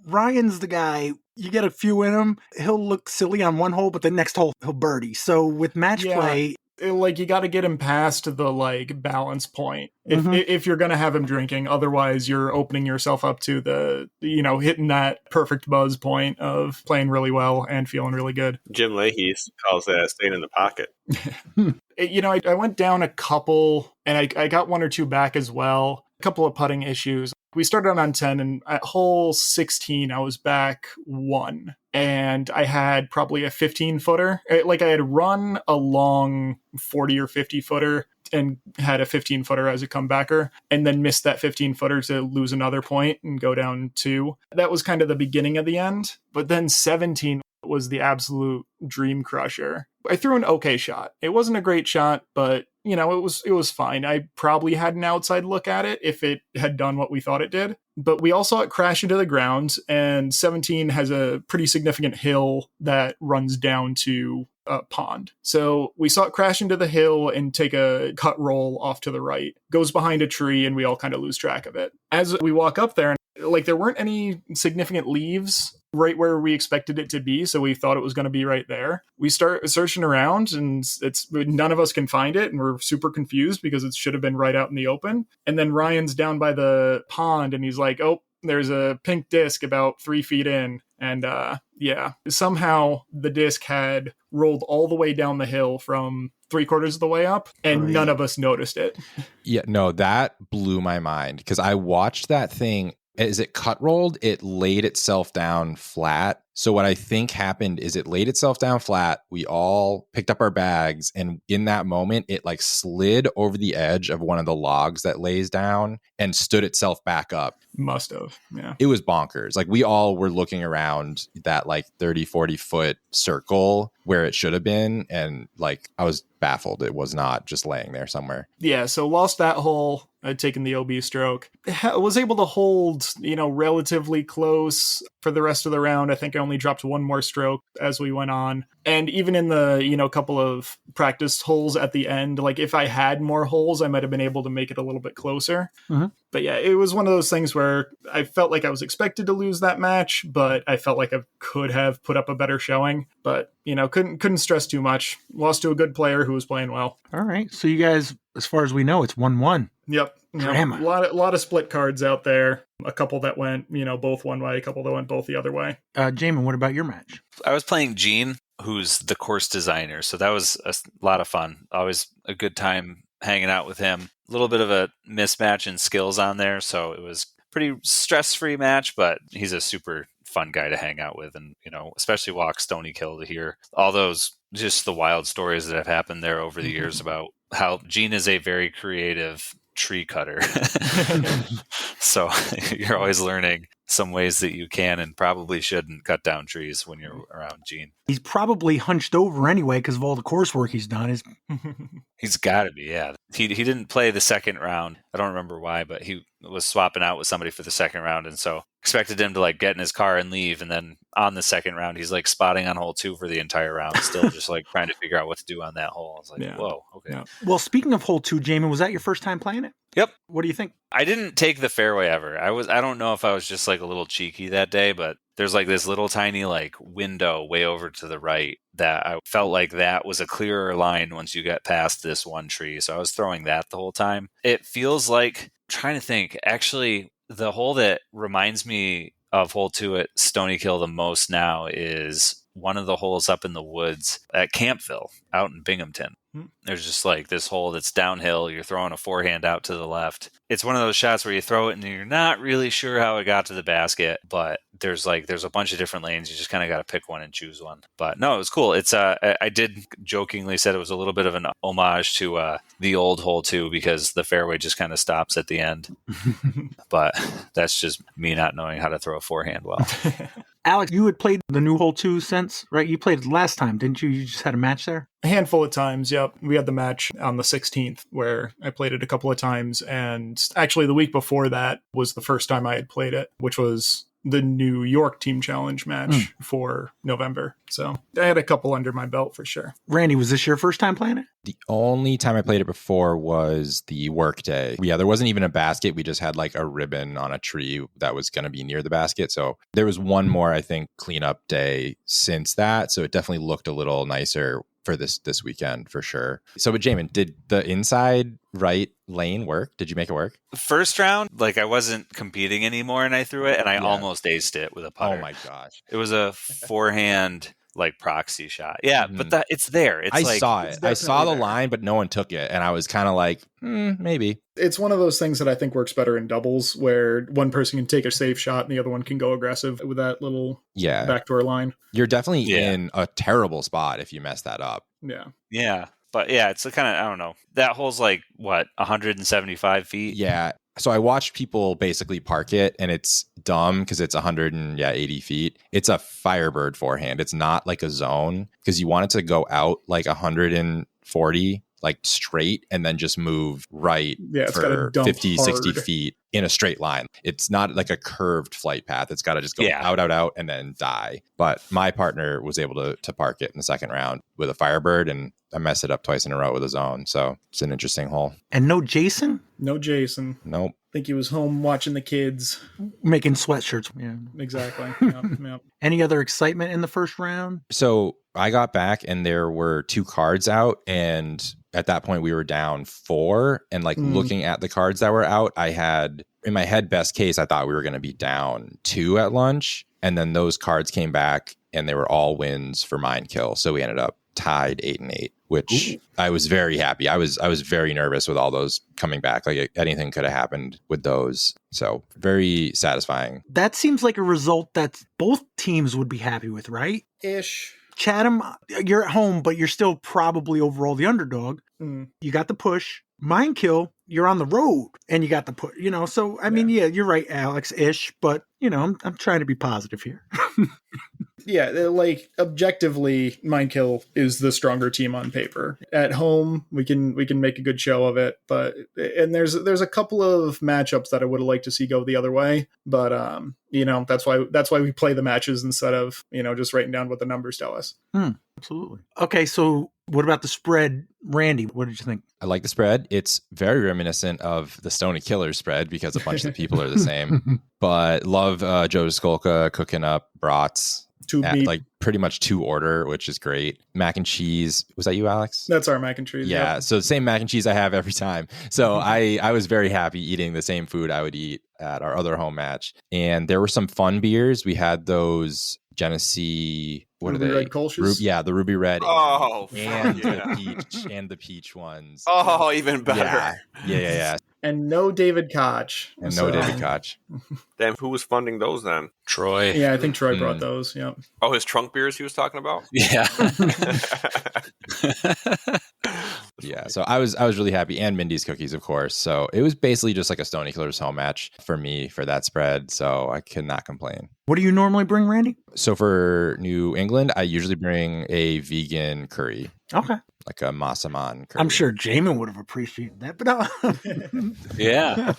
Ryan's the guy, you get a few in him, he'll look silly on one hole, but the next hole he'll birdie. So with match play... you got to get him past the balance point if you're going to have him drinking. Otherwise, you're opening yourself up to the, hitting that perfect buzz point of playing really well and feeling really good. Jim Leahy calls that staying in the pocket. I went down a couple and I got 1 or 2 back as well. A couple of putting issues. We started on 10 and at hole 16, I was back 1. And I had probably a 15-footer. I had run a long 40 or 50-footer and had a 15-footer as a comebacker and then missed that 15-footer to lose another point and go down 2. That was kind of the beginning of the end. But then 17 was the absolute dream crusher. I threw an okay shot. It wasn't a great shot, but it was fine. I probably had an outside look at it if it had done what we thought it did. But we all saw it crash into the ground, and 17 has a pretty significant hill that runs down to a pond. So we saw it crash into the hill and take a cut roll off to the right, goes behind a tree, and we all kind of lose track of it. As we walk up there, there weren't any significant leaves right where we expected it to be, so we thought it was going to be right there. We start searching around, and none of us can find it, and we're super confused because it should have been right out in the open. And then Ryan's down by the pond, and he's like, "Oh, there's a pink disc about 3 feet in. And somehow the disc had rolled all the way down the hill from 3/4 of the way up, and none of us noticed it. Yeah, no, that blew my mind because I watched that thing. As it cut rolled, it laid itself down flat. So what I think happened is it laid itself down flat. We all picked up our bags, and in that moment, it like slid over the edge of one of the logs that lays down and stood itself back up. Must have, yeah. It was bonkers. Like we all were looking around that like 30, 40 foot circle where it should have been. And like I was baffled. It was not just laying there somewhere. Yeah, so lost that hole. I'd taken the OB stroke. Was able to hold, relatively close for the rest of the round. I think I only dropped one more stroke as we went on. And even in the, couple of practice holes at the end, like if I had more holes, I might have been able to make it a little bit closer. Mm-hmm. But yeah, it was one of those things where I felt like I was expected to lose that match, but I felt like I could have put up a better showing. But, couldn't stress too much. Lost to a good player who was playing well. All right. So you guys, as far as we know, it's 1-1. Yep. A lot of split cards out there. A couple that went, both one way, a couple that went both the other way. Jaimen, what about your match? I was playing Gene, who's the course designer. So that was a lot of fun. Always a good time hanging out with him. A little bit of a mismatch in skills on there. So it was pretty stress-free match, but he's a super fun guy to hang out with. And, especially walk Stony Kill to hear all those, just the wild stories that have happened there over the years about how Gene is a very creative tree cutter. So you're always learning some ways that you can and probably shouldn't cut down trees when you're around Gene. He's probably hunched over anyway because of all the coursework he's done. He's got to be, yeah. He didn't play the second round. I don't remember why, but he was swapping out with somebody for the second round, and so expected him to like get in his car and leave, and then on the second round he's like spotting on hole 2 for the entire round, still just like trying to figure out what to do on that hole. I was like, whoa, okay. Yeah. Well, speaking of hole 2, Jaimen, was that your first time playing it? Yep. What do you think? I didn't take the fairway ever. I don't know if I was just like a little cheeky that day, but there's like this little tiny like window way over to the right that I felt like that was a clearer line once you get past this one tree. So I was throwing that the whole time. It feels like, trying to think, actually the hole that reminds me of hole 2 at Stony Kill the most now is one of the holes up in the woods at Campville out in Binghamton. There's just like this hole that's downhill. You're throwing a forehand out to the left. It's one of those shots where you throw it and you're not really sure how it got to the basket, but there's a bunch of different lanes. You just kind of got to pick one and choose one. But no, it was cool. It's I did jokingly said it was a little bit of an homage to the old hole 2 because the fairway just kind of stops at the end. But that's just me not knowing how to throw a forehand well. Alex, you had played the new hole 2 since, right? You played it last time, didn't you? You just had a match there? A handful of times, yep. We had the match on the 16th where I played it a couple of times. And actually the week before that was the first time I had played it, which was the New York Team Challenge match for November. So I had a couple under my belt for sure. Randy, was this your first time playing it? The only time I played it before was the work day. Yeah, there wasn't even a basket. We just had like a ribbon on a tree that was going to be near the basket. So there was one more, I think, cleanup day since that. So it definitely looked a little nicer for this weekend for sure. So, but Jaimen, did the inside right lane work? Did you make it work? First round, like I wasn't competing anymore and I threw it and I almost aced it with a putter. Oh my gosh. It was a forehand like proxy shot. Yeah, but it's there. It's I saw it. I saw the line, but no one took it. And I was kind of like, maybe. It's one of those things that I think works better in doubles where one person can take a safe shot and the other one can go aggressive with that little backdoor line. You're definitely in a terrible spot if you mess that up. Yeah. Yeah. But yeah, it's kind of, I don't know. That hole's like, what, 175 feet? Yeah. So I watched people basically park it, and it's dumb because it's 180 feet. It's a Firebird forehand. It's not like a zone because you want it to go out like 140, like straight, and then just move right for 50, 60 feet in a straight line. It's not like a curved flight path. It's got to just go out, and then die. But my partner was able to park it in the second round with a Firebird, and I messed it up twice in a row with a zone. So it's an interesting hole. And no Jason? No Jason. Nope. I think he was home watching the kids. Making sweatshirts. Yeah, exactly. Yep. Any other excitement in the first round? So I got back and there were 2 cards out, and at that point we were down 4, and like looking at the cards that were out, I had in my head, best case, I thought we were going to be down 2 at lunch. And then those cards came back and they were all wins for Mind Kill. So we ended up tied 8-8, which I was very happy. I was very nervous with all those coming back. Like anything could have happened with those. So very satisfying. That seems like a result that both teams would be happy with, right? Ish. Chatham, you're at home, but you're still probably overall the underdog. You got the push. Mind Kill, you're on the road and you got the push, so I mean, yeah, you're right, Alex, ish, but I'm trying to be positive here. Yeah, like objectively, Mind Kill is the stronger team on paper. At home, we can make a good show of it, and there's a couple of matchups that I would have liked to see go the other way, but that's why we play the matches instead of just writing down what the numbers tell us. Absolutely. Okay, so what about the spread, Randy? What did you think? I like the spread. It's very reminiscent of the Stony Killers spread because a bunch of the people are the same. But love Joe Skolka cooking up brats. Like pretty much 2 order, which is great. Mac and cheese. Was that you, Alex? That's our mac and cheese. Yeah. Yep. So the same mac and cheese I have every time. So I was very happy eating the same food I would eat at our other home match. And there were some fun beers. We had those Genesee, what Ruby are they? Red Kolsch's? Yeah, the Ruby Red. And the peach ones. Oh, even better. Yeah. And no David Koch. David Koch. Damn, who was funding those then? Troy. Yeah, I think Troy brought those. Yep. Oh, his trunk beers he was talking about? Yeah. Yeah, so I was really happy, and Mindy's cookies, of course. So it was basically just like a Stony Killers home match for me for that spread. So I cannot complain. What do you normally bring, Randy? So for New England, I usually bring a vegan curry. Okay. Like a Massaman curry. I'm sure Jaimen would have appreciated that, but Yeah.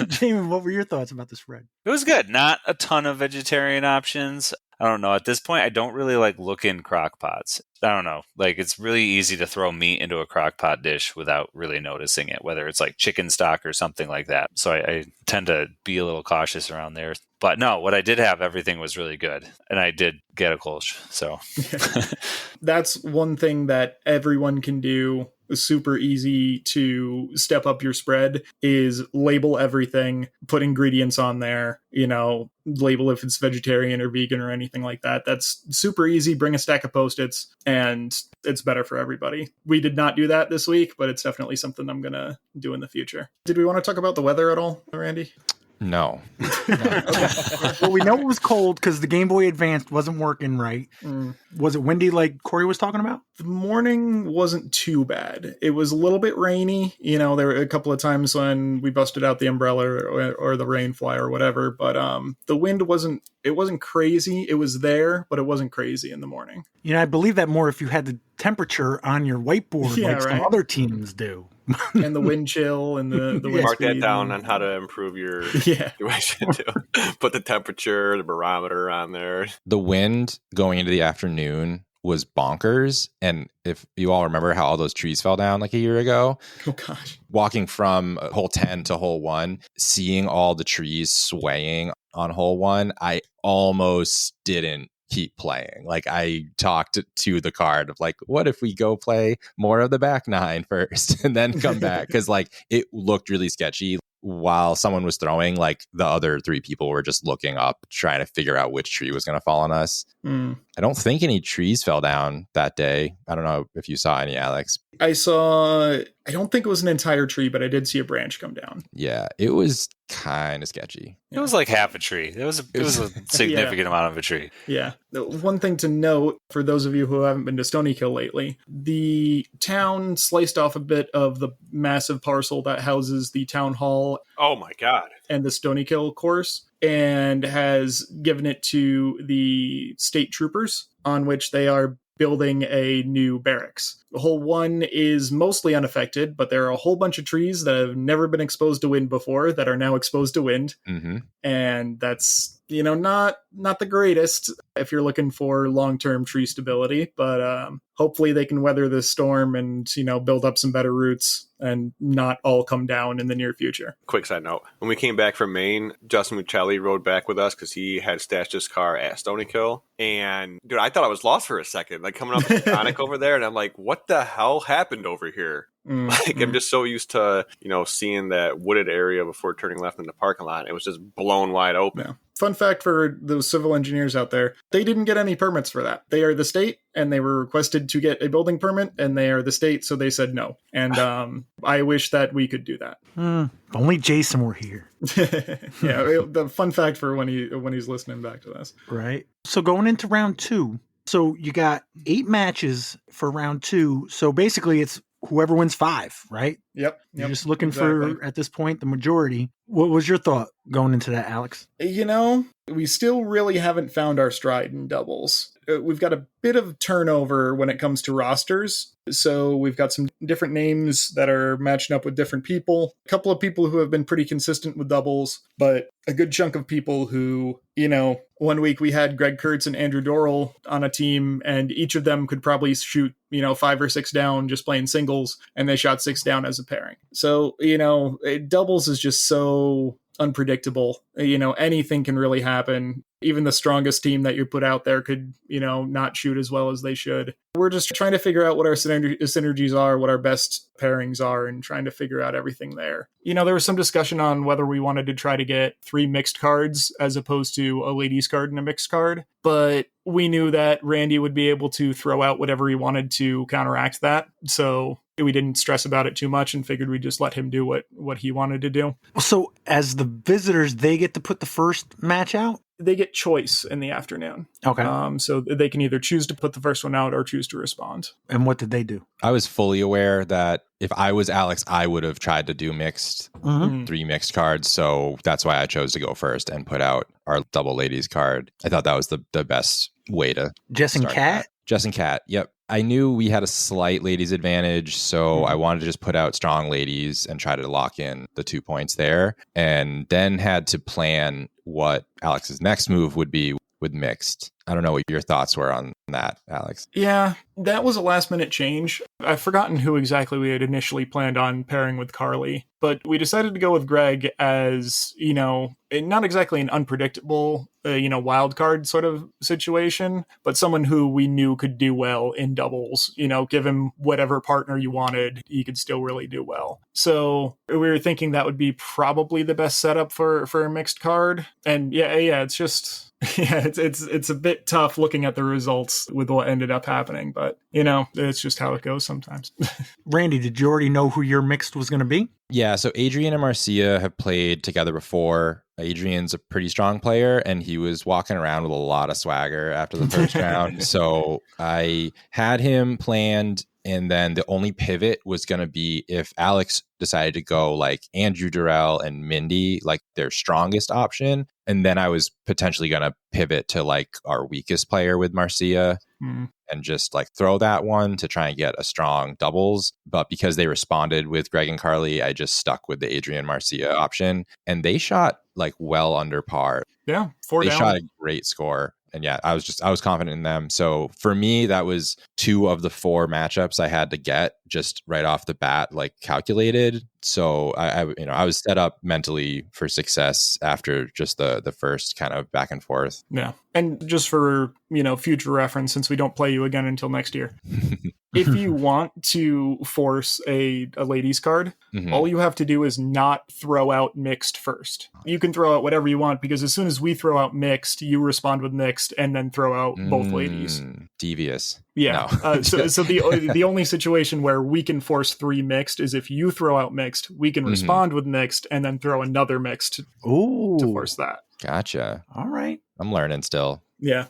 Jaimen, what were your thoughts about the spread? It was good. Not a ton of vegetarian options. I don't know. At this point, I don't really like looking crock pots. I don't know. Like, it's really easy to throw meat into a crock pot dish without really noticing it, whether it's like chicken stock or something like that. So I tend to be a little cautious around there. But no, what I did have, everything was really good. And I did get a Kolsch. So that's one thing that everyone can do. Super easy to step up your spread is label everything, put ingredients on there, label if it's vegetarian or vegan or anything like that. That's super easy. Bring a stack of Post-its and it's better for everybody. We did not do that this week, but it's definitely something I'm going to do in the future. Did we want to talk about the weather at all, Randy? No. Okay. Well, we know it was cold because the Game Boy Advance wasn't working right. Was it windy like Corey was talking about? The morning wasn't too bad. It was a little bit rainy. There were a couple of times when we busted out the umbrella or the rain fly or whatever. But the wind wasn't crazy. It was there, but it wasn't crazy in the morning. I believe that more if you had the temperature on your whiput like some other teams do. And the wind chill and the wind Mark that speed down on how to improve your situation too. Put the temperature, the barometer on there. The wind going into the afternoon was bonkers. And if you all remember how all those trees fell down like a year ago. Oh gosh. Walking from hole 10 to hole 1, seeing all the trees swaying on hole 1, I almost didn't keep playing. Like, I talked to the card of like, what if we go play more of the back 9 first and then come back? Because like it looked really sketchy. While someone was throwing, like the other 3 people were just looking up, trying to figure out which tree was going to fall on us. I don't think any trees fell down that day. I don't know if you saw any, Alex. I don't think it was an entire tree, but I did see a branch come down. Yeah, it was kind of sketchy. It was like half a tree. It was a significant amount of a tree. Yeah. One thing to note for those of you who haven't been to Stony Kill lately, the town sliced off a bit of the massive parcel that houses the town hall. Oh my God. And the Stony Kill course, and has given it to the state troopers, on which they are building a new barracks. Hole 1 is mostly unaffected, but there are a whole bunch of trees that have never been exposed to wind before that are now exposed to wind. And that's, not the greatest if you're looking for long-term tree stability, but hopefully they can weather this storm and, build up some better roots and not all come down in the near future. Quick side note. When we came back from Maine, Justin Muccelli rode back with us because he had stashed his car at Stony Kill. And, dude, I thought I was lost for a second. Like, coming up Sonic over there, and I'm like, what the hell happened over here? Like, I'm just so used to, seeing that wooded area before turning left in the parking lot. It was just blown wide open. Yeah. Fun fact for those civil engineers out there, they didn't get any permits for that. They are the state, and they were requested to get a building permit, and they are the state, so they said no. And I wish that we could do that. If only Jason were here. Yeah, the fun fact for when he's listening back to this. Right. So going into round 2, so you got 8 matches for round 2. So basically it's whoever wins 5, right? Yep. You're just looking for, at this point, the majority. What was your thought going into that, Alex? We still really haven't found our stride in doubles. We've got a bit of turnover when it comes to rosters. So we've got some different names that are matching up with different people. A couple of people who have been pretty consistent with doubles, but a good chunk of people who, one week we had Greg Kurtz and Andrew Dorrell on a team, and each of them could probably shoot, 5 or 6 down just playing singles, and they shot 6 down as a pairing. So, doubles is just so unpredictable. Anything can really happen. Even the strongest team that you put out there could, not shoot as well as they should. We're just trying to figure out what our synergies are, what our best pairings are, and trying to figure out everything there. There was some discussion on whether we wanted to try to get 3 mixed cards as opposed to a ladies card and a mixed card. But we knew that Randy would be able to throw out whatever he wanted to counteract that. So we didn't stress about it too much and figured we'd just let him do what he wanted to do. So as the visitors, they get to put the first match out? They get choice in the afternoon. Okay. So they can either choose to put the first one out or choose to respond. And what did they do? I was fully aware that if I was Alex, I would have tried to do mixed, 3 mixed cards. So that's why I chose to go first and put out our double ladies card. I thought that was the best way to Jess and Kat? Jess and Kat, yep. I knew we had a slight ladies advantage, so I wanted to just put out strong ladies and try to lock in the 2 points there, and then had to plan what Alex's next move would be with mixed. I don't know what your thoughts were on that, Alex. Yeah, that was a last minute change. I've forgotten who exactly we had initially planned on pairing with Carly, but we decided to go with Greg as, not exactly an unpredictable, wild card sort of situation, but someone who we knew could do well in doubles. Give him whatever partner you wanted, he could still really do well. So we were thinking that would be probably the best setup for a mixed card. And yeah, it's just... Yeah, it's a bit tough looking at the results with what ended up happening, but it's just how it goes sometimes. Randy, did you already know who your mixed was going to be? Yeah, so Adrian and Marcia have played together before. Adrian's a pretty strong player, and he was walking around with a lot of swagger after the first round. So I had him planned, and then the only pivot was going to be if Alex decided to go like Andrew Durrell and Mindy, like their strongest option. And then I was potentially going to pivot to like our weakest player with Marcia and just like throw that one to try and get a strong doubles. But because they responded with Greg and Carly, I just stuck with the Adrian Marcia option. And they shot like well under par. Yeah, 4 down. They shot a great score. And yeah, I was confident in them. So for me, that was 2 of the 4 matchups I had to get just right off the bat, like calculated. So I was set up mentally for success after just the first kind of back and forth. Yeah. And just for, future reference, since we don't play you again until next year, if you want to force a ladies card, all you have to do is not throw out mixed first. You can throw out whatever you want, because as soon as we throw out mixed, you respond with mixed and then throw out both ladies. Devious. Yeah. No. So the only situation where we can force 3 mixed is if you throw out mixed, we can respond with mixed and then throw another mixed to force that. Gotcha. All right. I'm learning still. Yeah.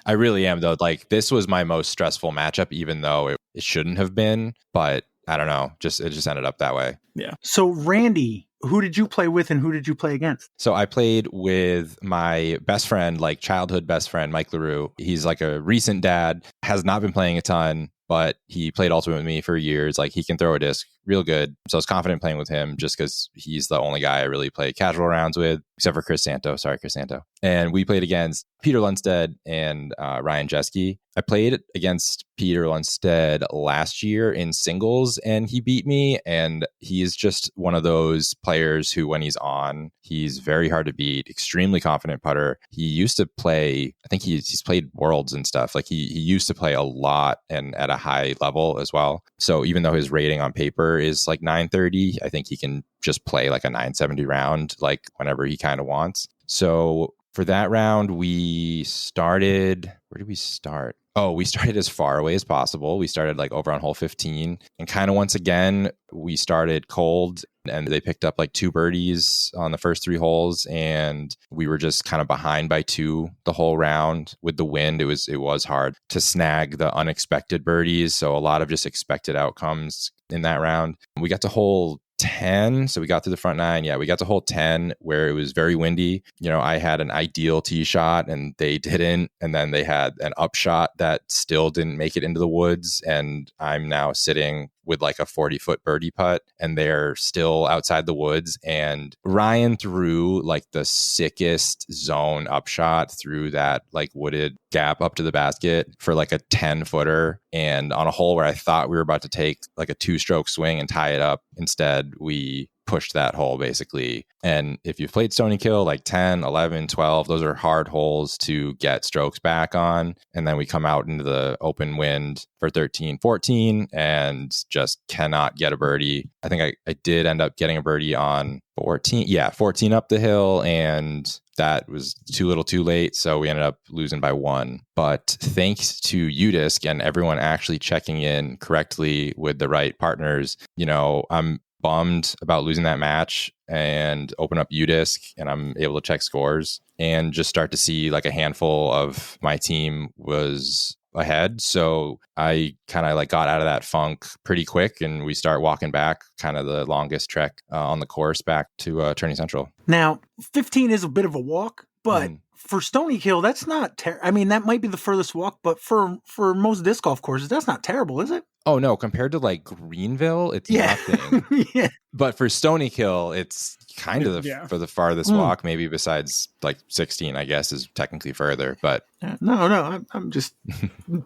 I really am, though. Like, this was my most stressful matchup, even though it shouldn't have been. But I don't know. It just ended up that way. Yeah. So, Randy, who did you play with and who did you play against? So I played with my best friend, like childhood best friend, Mike LaRue. He's like a recent dad, has not been playing a ton, but he played Ultimate with me for years. Like, he can throw a disc real good. So I was confident playing with him just because he's the only guy I really play casual rounds with, except for Chris Santo. Sorry, Chris Santo. And we played against Peter Lundstedt and Ryan Jeske. I played against Peter Lundstedt last year in singles, and he beat me. And he's just one of those players who, when he's on, he's very hard to beat, extremely confident putter. He used to play, I think he's played Worlds and stuff. Like he used to play a lot and at a high level as well. So even though his rating on paper is like 930, I think he can just play like a 970 round, like whenever he kind of wants. So for that round, we started, where did we start? Oh, we started as far away as possible. We started like over on hole 15. And kind of once again, we started cold and they picked up like 2 birdies on the first 3 holes. And we were just kind of behind by 2 the whole round. With the wind, it was hard to snag the unexpected birdies. So a lot of just expected outcomes in that round. We got to hole 10, so we got through the front 9. Yeah, we got to hole 10 where it was very windy. You know, I had an ideal tee shot and they didn't, and then they had an upshot that still didn't make it into the woods, and I'm now sitting with like a 40-foot birdie putt and they're still outside the woods. And Ryan threw like the sickest zone upshot through that like wooded gap up to the basket for like a 10-footer. And on a hole where I thought we were about to take like a 2-stroke swing and tie it up, instead we pushed that hole basically. And if you've played Stony Kill, like 10, 11, 12, those are hard holes to get strokes back on. And then we come out into the open wind for 13, 14 and just cannot get a birdie. I think I did end up getting a birdie on 14. Yeah, 14 up the hill, and that was too little too late. So we ended up losing by 1. But thanks to UDisc and everyone actually checking in correctly with the right partners, you know, I'm bummed about losing that match, and open up UDisc and I'm able to check scores and just start to see like a handful of my team was ahead. So I kind of like got out of that funk pretty quick, and we start walking back kind of the longest trek on the course back to Attorney Central. Now, 15 is a bit of a walk, but for Stony Kill, that's not I mean, that might be the furthest walk, but for most disc golf courses, that's not terrible, is it? Oh, no. Compared to like Greenville, it's nothing. Yeah. But for Stony Kill, it's kind of for the farthest walk, maybe besides like 16, I guess, is technically further. But no, I'm just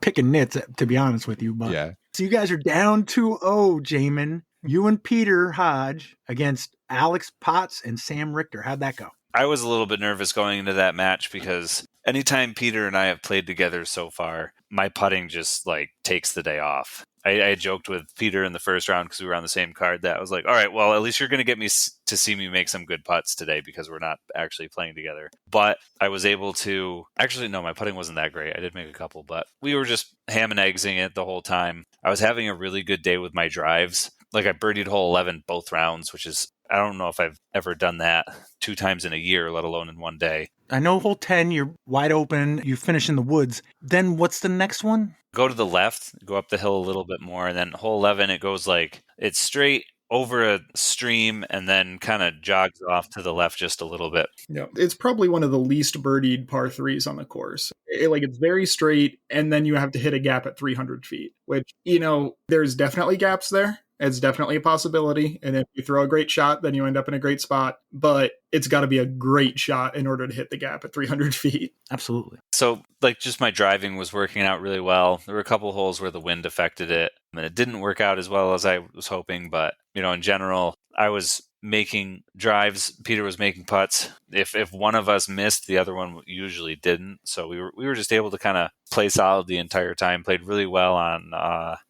picking nits, to be honest with you. But yeah. So you guys are down 2-0, Jaimen. You and Peter Hodge against Alex Potts and Sam Richter. How'd that go? I was a little bit nervous going into that match because anytime Peter and I have played together so far, my putting just like takes the day off. I joked with Peter in the first round because we were on the same card that I was like, all right, well, at least you're going to get me to see me make some good putts today because we're not actually playing together. But I was able to actually, no, my putting wasn't that great. I did make a couple, but we were just ham and eggsing it the whole time. I was having a really good day with my drives. Like I birdied hole 11 both rounds, which is, I don't know if I've ever done that 2 times in a year, let alone in one day. I know hole 10, you're wide open, you finish in the woods. Then what's the next one? Go to the left, go up the hill a little bit more, and then hole 11, it goes like, it's straight over a stream and then kind of jogs off to the left just a little bit. Yeah, it's probably one of the least birdied par 3s on the course. It's very straight, and then you have to hit a gap at 300 feet, which, you know, there's definitely gaps there. It's definitely a possibility. And if you throw a great shot, then you end up in a great spot. But it's got to be a great shot in order to hit the gap at 300 feet. Absolutely. So, like, just my driving was working out really well. There were a couple holes where the wind affected it. And it didn't work out as well as I was hoping. But, you know, in general, I was making drives. Peter was making putts. If one of us missed, the other one usually didn't. So we were just able to kind of play solid the entire time. Played really well on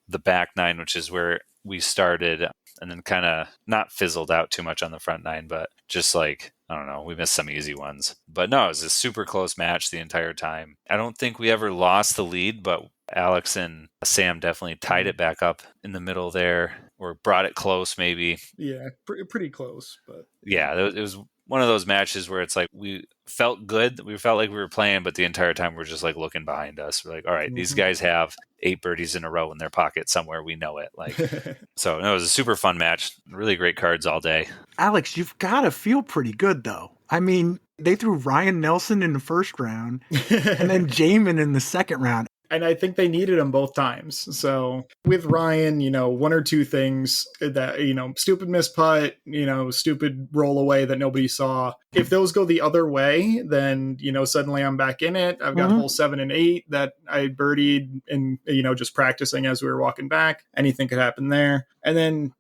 the back 9, which is where we started, and then kind of not fizzled out too much on the front 9, but just like, I don't know, we missed some easy ones. But no, it was a super close match the entire time. I don't think we ever lost the lead, but Alex and Sam definitely tied it back up in the middle there, or brought it close maybe. Yeah, pretty close. But yeah, it was one of those matches where it's like we felt good. We felt like we were playing, but the entire time we're just like looking behind us. We're like, all right, these guys have 8 birdies in a row in their pocket somewhere. We know it. Like, so no, it was a super fun match. Really great cards all day. Alex, you've got to feel pretty good though. I mean, they threw Ryan Nelson in the first round and then Jaimen in the second round. And I think they needed him both times. So with Ryan, one or two things that, stupid miss putt, stupid roll away that nobody saw. If those go the other way, then, suddenly I'm back in it. I've got hole 7 and 8 that I birdied and, just practicing as we were walking back. Anything could happen there. And then,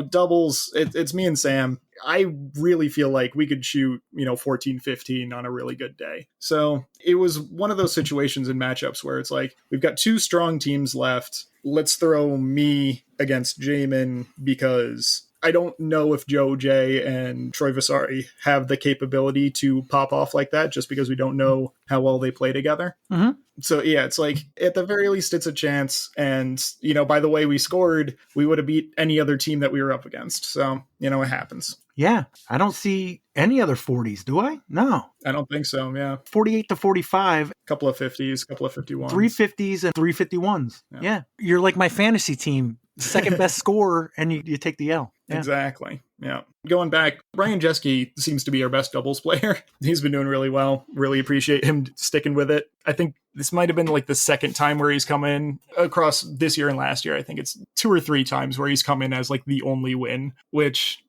doubles, it's me and Sam. I really feel like we could shoot, 14, 15 on a really good day. So it was one of those situations in matchups where it's like, we've got 2 strong teams left. Let's throw me against Jaimen because I don't know if Joe J and Troy Vasari have the capability to pop off like that just because we don't know how well they play together. Mm-hmm. So yeah, it's like at the very least it's a chance. And, by the way we scored, we would have beat any other team that we were up against. So, it happens. Yeah. I don't see any other 40s, do I? No. I don't think so, yeah. 48 to 45. Couple of 50s, couple of 51s. 3 50s and 3 51s. Yeah. You're like my fantasy team. Second best scorer, and you take the L. Yeah. Exactly. Yeah. Going back, Brian Jeske seems to be our best doubles player. He's been doing really well. Really appreciate him sticking with it. I think this might have been like the second time where he's come in across this year and last year. I think it's 2 or 3 times where he's come in as like the only win, which,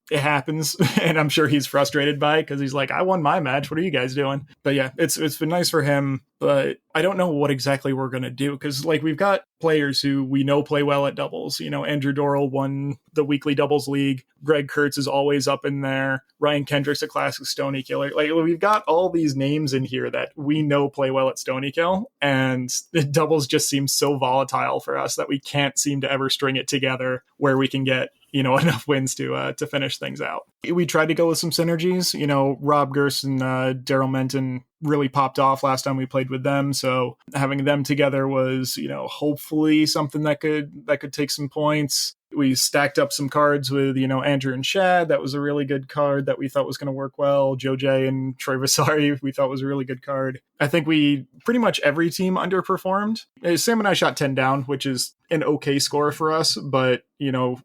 it happens. And I'm sure he's frustrated by it because he's like, I won my match. What are you guys doing? But yeah, it's been nice for him. But I don't know what exactly we're going to do because like we've got players who we know play well at doubles. Andrew Dorrell won the weekly doubles league. Greg Kurtz is always up in there. Ryan Kendrick's a classic Stony Killer. Like we've got all these names in here that we know play well at Stony Kill, and the doubles just seem so volatile for us that we can't seem to ever string it together where we can get enough wins to finish things out. We tried to go with some synergies. Rob Gurst and Daryl Menton really popped off last time we played with them. So having them together was, hopefully something that could take some points. We stacked up some cards with, Andrew and Shad. That was a really good card that we thought was going to work well. Joe J and Troy Vasari, we thought was a really good card. I think pretty much every team underperformed. Sam and I shot 10 down, which is an okay score for us, but,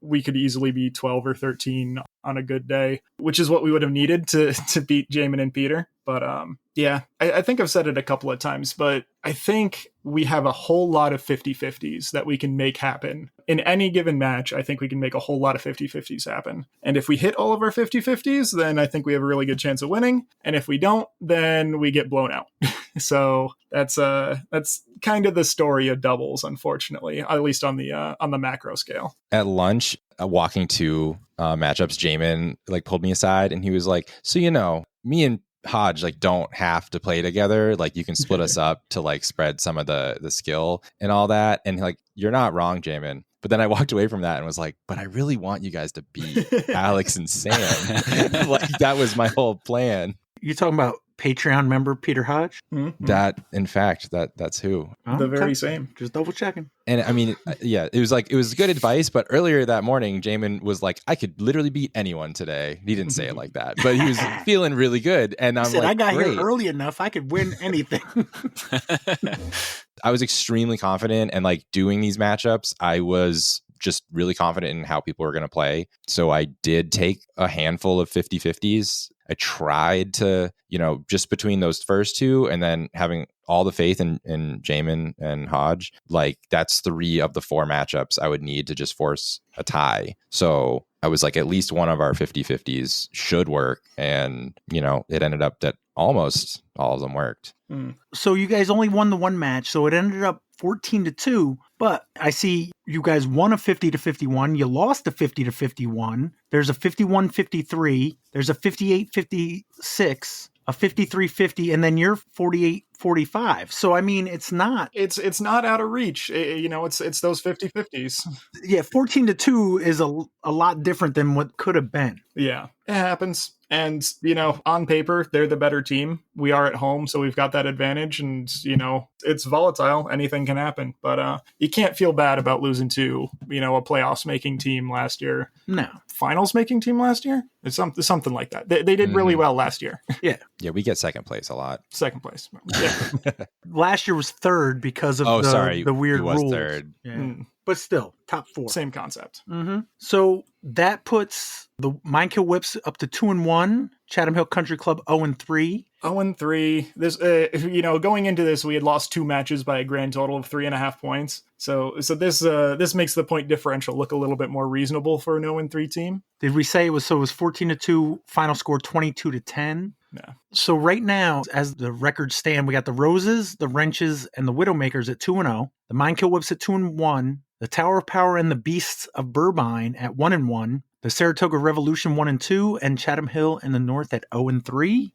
we could easily be 12 or 13 on a good day, which is what we would have needed to beat Jaimen and Peter. But yeah, I think I've said it a couple of times, but I think we have a whole lot of 50-50s that we can make happen. In any given match, I think we can make a whole lot of 50-50s happen. And if we hit all of our 50-50s, then I think we have a really good chance of winning. And if we don't, then we get blown out. So that's kind of the story of doubles, unfortunately, at least on the macro scale. At lunch, walking to matchups, Jaimen pulled me aside and he was like, so me and Hodge don't have to play together. You can split us up to spread some of the skill and all that. And you're not wrong, Jaimen. But then I walked away from that and was like, but I really want you guys to beat Alex and Sam. That was my whole plan. You talking about Patreon member Peter Hodge? Mm-hmm. That, in fact, that's who. The very same. Just double checking. And I mean, yeah, it was good advice. But earlier that morning, Jaimen was like, I could literally beat anyone today. He didn't say it like that, but he was feeling really good. And I'm I got here early enough. I could win anything. I was extremely confident, and doing these matchups, I was just really confident in how people were going to play. So I did take a handful of 50-50s. I tried to, just between those first two and then having all the faith in Jaimen and Hodge, that's 3 of the 4 matchups I would need to just force a tie. So I was at least one of our 50-50s should work. And, it ended up that almost all of them worked. So you guys only won the one match. So it ended up 14-2, but I see you guys won a 50-51. You lost a 50-51. There's a 51-53. There's a 58-56, a 53-50, and then you're 48-45. So I mean, it's not not out of reach. It's those 50-50s. Yeah, 14-2 is a lot different than what could have been. Yeah, it happens. And, on paper, they're the better team. We are at home, so we've got that advantage. And, it's volatile. Anything can happen. But you can't feel bad about losing to, a playoffs-making team last year. No. Finals-making team last year? It's something like that. They did really well last year. Yeah. Yeah, we get second place a lot. Second place. Yeah. Last year was third because of the weird rules. Third. Yeah. But still, top 4. Same concept. Mm-hmm. So that puts the Mindkill Whips up to 2-1, Chatham Hill Country Club 0-3, 0-3. This, going into this, we had lost 2 matches by a grand total of 3.5 points. So this makes the point differential look a little bit more reasonable for an 0-3 team. Did we say it was 14-2, final score 22-10? No. So right now, as the records stand, we got the Roses, the Wrenches, and the Widowmakers at 2-0. The Mindkill Whips at 2-1. The Tower of Power and the Beasts of Burbine at 1-1. The Saratoga Revolution 1-2, and Chatham Hill in the North at 0-3.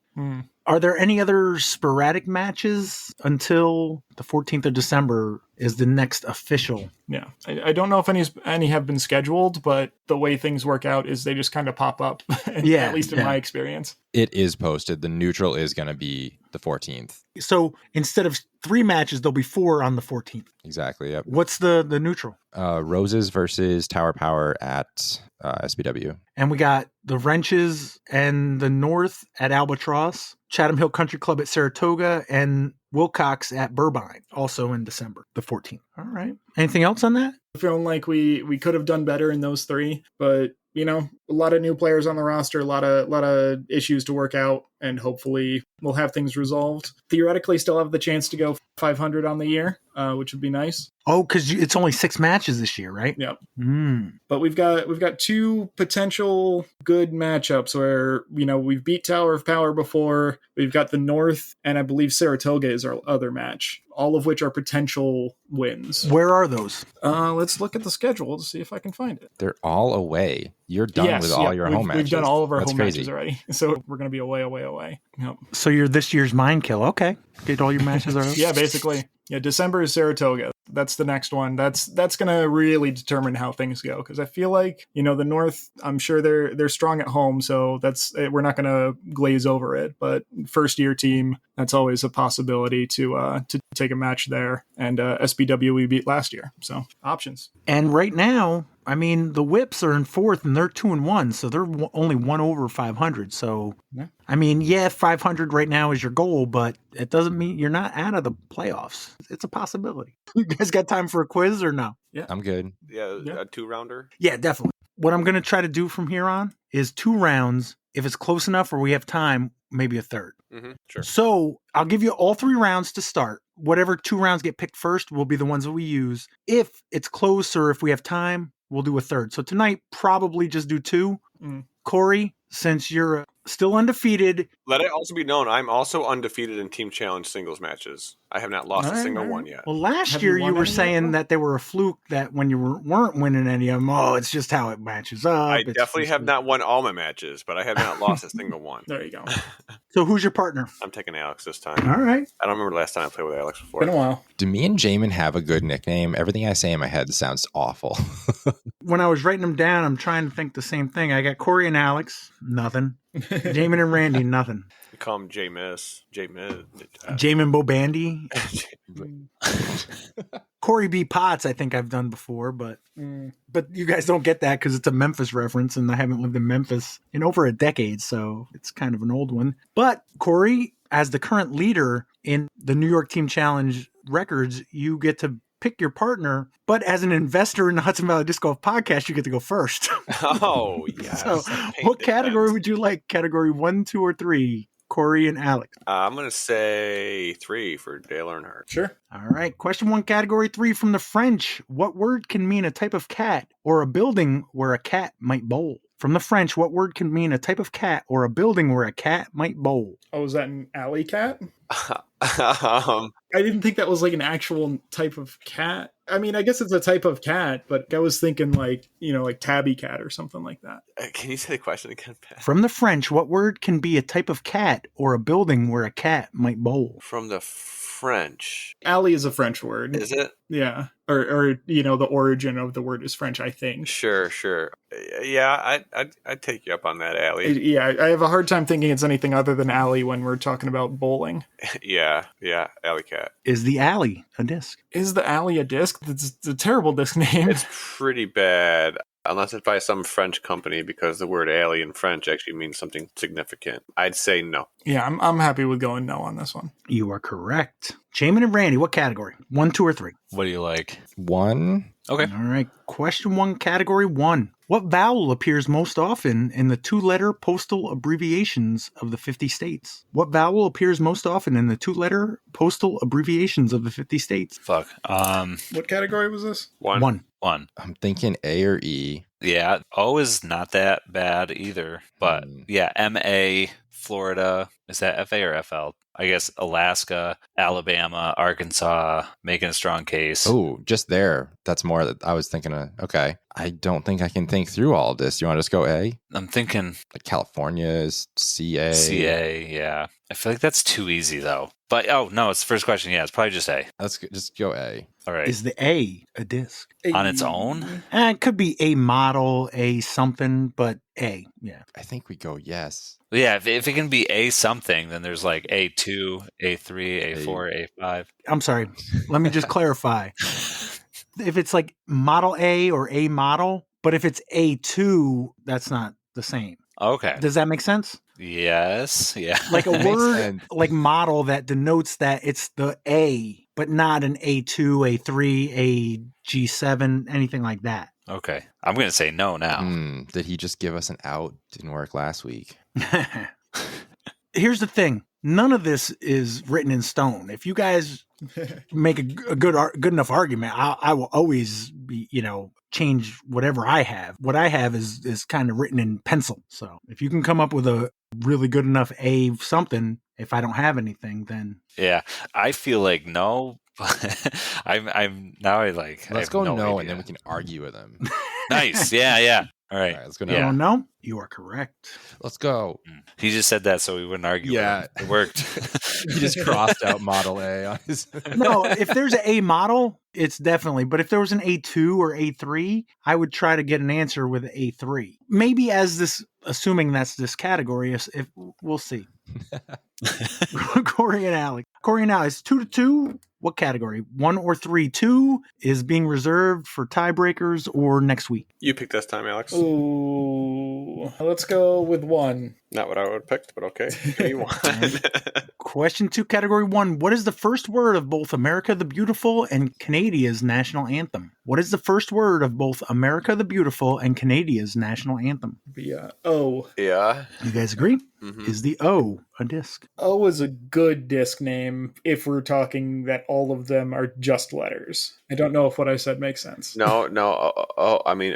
Are there any other sporadic matches until the 14th of December is the next official? Yeah. I don't know if any have been scheduled, but the way things work out is they just kind of pop up, at least in my experience. It is posted. The neutral is going to be the 14th. So instead of 3 matches, there'll be 4 on the 14th. Exactly, yep. What's the neutral? Roses versus Tower Power at SBW. And we got the Wrenches and the North at Albatross, Chatham Hill Country Club at Saratoga, and Wilcox at Burbine, also in December, the 14th. All right. Anything else on that? Feeling like we could have done better in those 3, but a lot of new players on the roster, a lot of issues to work out, and hopefully we'll have things resolved. Theoretically, still have the chance to go 500 on the year, which would be nice. Oh, because it's only 6 matches this year, right? Yep. But we've got 2 potential good matchups where we've beat Tower of Power before. We've got the North, and I believe Saratoga is our other match. All of which are potential wins. Where are those? Let's look at the schedule to see if I can find it. They're all away. You're done with all your home matches. We've done all of our home matches already. So we're going to be away. Yep. So you're this year's Mind Kill. Okay. Did all your matches already? Yeah, basically. Yeah, December is Saratoga. That's the next one. That's going to really determine how things go, because I feel like the North, I'm sure they're strong at home, so we're not going to glaze over it. But first year team, that's always a possibility to take a match there. And SBW we beat last year, so options. And right now, I mean, the Whips are in 4th and they're 2-1, so they're only 1 over 500. So, yeah. I mean, 500 right now is your goal, but it doesn't mean you're not out of the playoffs. It's a possibility. You guys got time for a quiz or no? Yeah, I'm good. Yeah. A 2-rounder? Yeah, definitely. What I'm going to try to do from here on is 2 rounds. If it's close enough or we have time, maybe a third. Sure. So I'll give you all 3 rounds to start. Whatever 2 rounds get picked first will be the ones that we use. If it's close or if we have time, we'll do a third. So tonight, probably just do 2. Corey, since you're still undefeated. Let it also be known, I'm also undefeated in Team Challenge singles matches. I have not lost a single one yet. Well, last year you were saying that they were a fluke, that when you weren't winning any of them, it's just how it matches up. I definitely have not won all my matches, but I have not lost a single one. There you go. So who's your partner? I'm taking Alex this time. All right. I don't remember the last time I played with Alex before. Been a while. Do me and Jaimen have a good nickname? Everything I say in my head sounds awful. When I was writing them down, I'm trying to think the same thing. I got Corey and Alex, nothing. Jaimen and Randy, nothing. We call him J-Miss. Jaimen Bobandy. Corey B. Potts, I think I've done before, but you guys don't get that because it's a Memphis reference, and I haven't lived in Memphis in over a decade, so it's kind of an old one. But Corey, as the current leader in the New York Team Challenge records, you get to pick your partner, but as an investor in the Hudson Valley Disc Golf Podcast, you get to go first. Oh, yes. So what category would you like? Category 1, 2, or 3? Corey and Alex. I'm going to say 3 for Dale Earnhardt. Sure. All right. Question 1, category 3 from the French. What word can mean a type of cat or a building where a cat might bowl? From the French, what word can mean a type of cat or a building where a cat might bowl? Oh, is that an alley cat? I didn't think that was like an actual type of cat. I mean, I guess it's a type of cat, but I was thinking like tabby cat or something like that. Can you say the question again, Pat? From the French, what word can be a type of cat or a building where a cat might bowl? From the French. Alley is a French word. Is it? Yeah. Or the origin of the word is French, I think. Sure. Yeah, I'd take you up on that, alley. Yeah, I have a hard time thinking it's anything other than alley when we're talking about bowling. Yeah, alley cat. Is the alley a disc? Is the alley a disc? It's a terrible disc name. It's pretty bad. Unless it's by some French company, because the word alley in French actually means something significant. I'd say no. Yeah, I'm happy with going no on this one. You are correct. Jaimen and Randy, what category? 1, 2, or 3? What do you like? 1. Okay. All right. Question 1, category 1. What vowel appears most often in the two-letter postal abbreviations of the 50 states? What vowel appears most often in the two-letter postal abbreviations of the 50 states? Fuck. What category was this? One. I'm thinking A or E. Yeah, O is not that bad either. But yeah, MA, Florida. Is that FA or FL? I guess Alaska, Alabama, Arkansas, making a strong case. Oh, just there. That's more that I was thinking of. Okay. I don't think I can think through all of this. You want to just go A? I'm thinking Like California is CA. CA, yeah. I feel like that's too easy though. But oh no, it's the first question. Yeah, it's probably just A. Let's just go A. All right. Is the A a disc? On its own? It could be a model, a something, but A, yeah. I think we go yes. Yeah, if it can be A something, then there's like A2, A3, A4, A5. I'm sorry. Let me just clarify. If it's like model A or A model, but if it's A2, that's not the same. Okay. Does that make sense? Yes. Yeah. Like a Makes word sense. like model that denotes that it's the A, but not an A2, A3, a G7, anything like that. Okay. I'm going to say no now. Did he just give us an out? Didn't work last week. Here's the thing. None of this is written in stone. If you guys make a good enough argument, I will always be, change whatever I have. What I have is kind of written in pencil. So if you can come up with a really good enough A something, if I don't have anything, then Yeah. I feel like no. But I'm now I like. Let's I go have no, idea. and then we can argue with him. Nice. Yeah. All right. All right, let's go you no. don't know. You are correct. Let's go. He just said that so we wouldn't argue. Yeah. With him. It worked. He just crossed out Model A on his. No, if there's an A model, it's definitely. But if there was an A2 or A3, I would try to get an answer with an A3. Maybe as this, assuming that's this category. If we'll see. Corey and Alex. 2-2. What category? 1 or 3? 2 is being reserved for tiebreakers or next week. You picked this time, Alex. Ooh, let's go with 1. Not what I would have picked, but okay. Give me 1. Question 2, category 1. What is the first word of both America the Beautiful and Canada's national anthem? What is the first word of both America the Beautiful and Canada's national anthem? The O. Yeah. You guys agree? Mhm. Is the O a disc? O is a good disc name if we're talking that all of them are just letters. I don't know if what I said makes sense. No. I mean,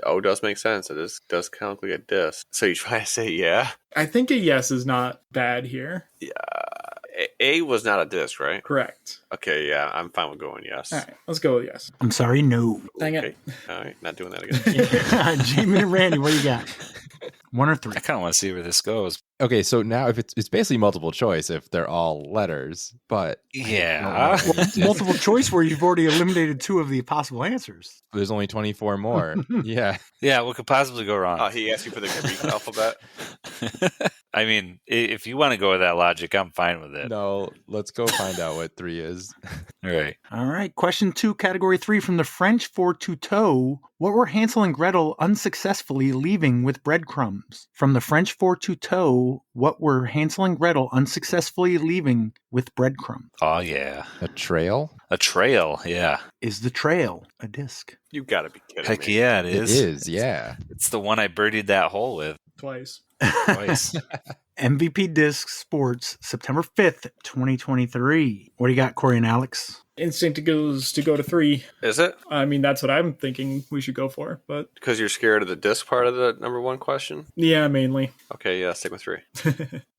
O does make sense. It does kind of look like a disc. So you try to say yeah? I think a yes is not bad here. Yeah. A was not a disc, right? Correct. Okay, yeah. I'm fine with going yes. All right, let's go with yes. I'm sorry, no. Dang Okay. it. All right, not doing that again. Jaimen and Randy, what do you got? 1 or 3? I kind of want to see where this goes. Okay, so now if it's basically multiple choice if they're all letters, but Yeah. Multiple choice where you've already eliminated 2 of the possible answers. there's only 24 more. Yeah. Yeah. What could possibly go wrong? He asked you for the Greek alphabet. I mean, if you want to go with that logic, I'm fine with it. No, let's go find out what 3 is. All right. All right. Question 2, category 3 from the French for to tow. What were Hansel and Gretel unsuccessfully leaving with breadcrumbs? From the French for to tow, what were Hansel and Gretel unsuccessfully leaving with breadcrumbs? Oh, yeah. A trail? A trail. Yeah. Is the trail a disc? You gotta be kidding Heck me. yeah, it It is. is, yeah. It's the one I birdied that hole with Twice. twice. MVP Disc Sports, September 5th, 2023. What do you got, Corey and Alex? Instinct goes to go to 3. Is it? I mean, that's what I'm thinking we should go for, but Because you're scared of the disc part of the number 1 question? yeah, mainly. Okay, yeah, stick with 3.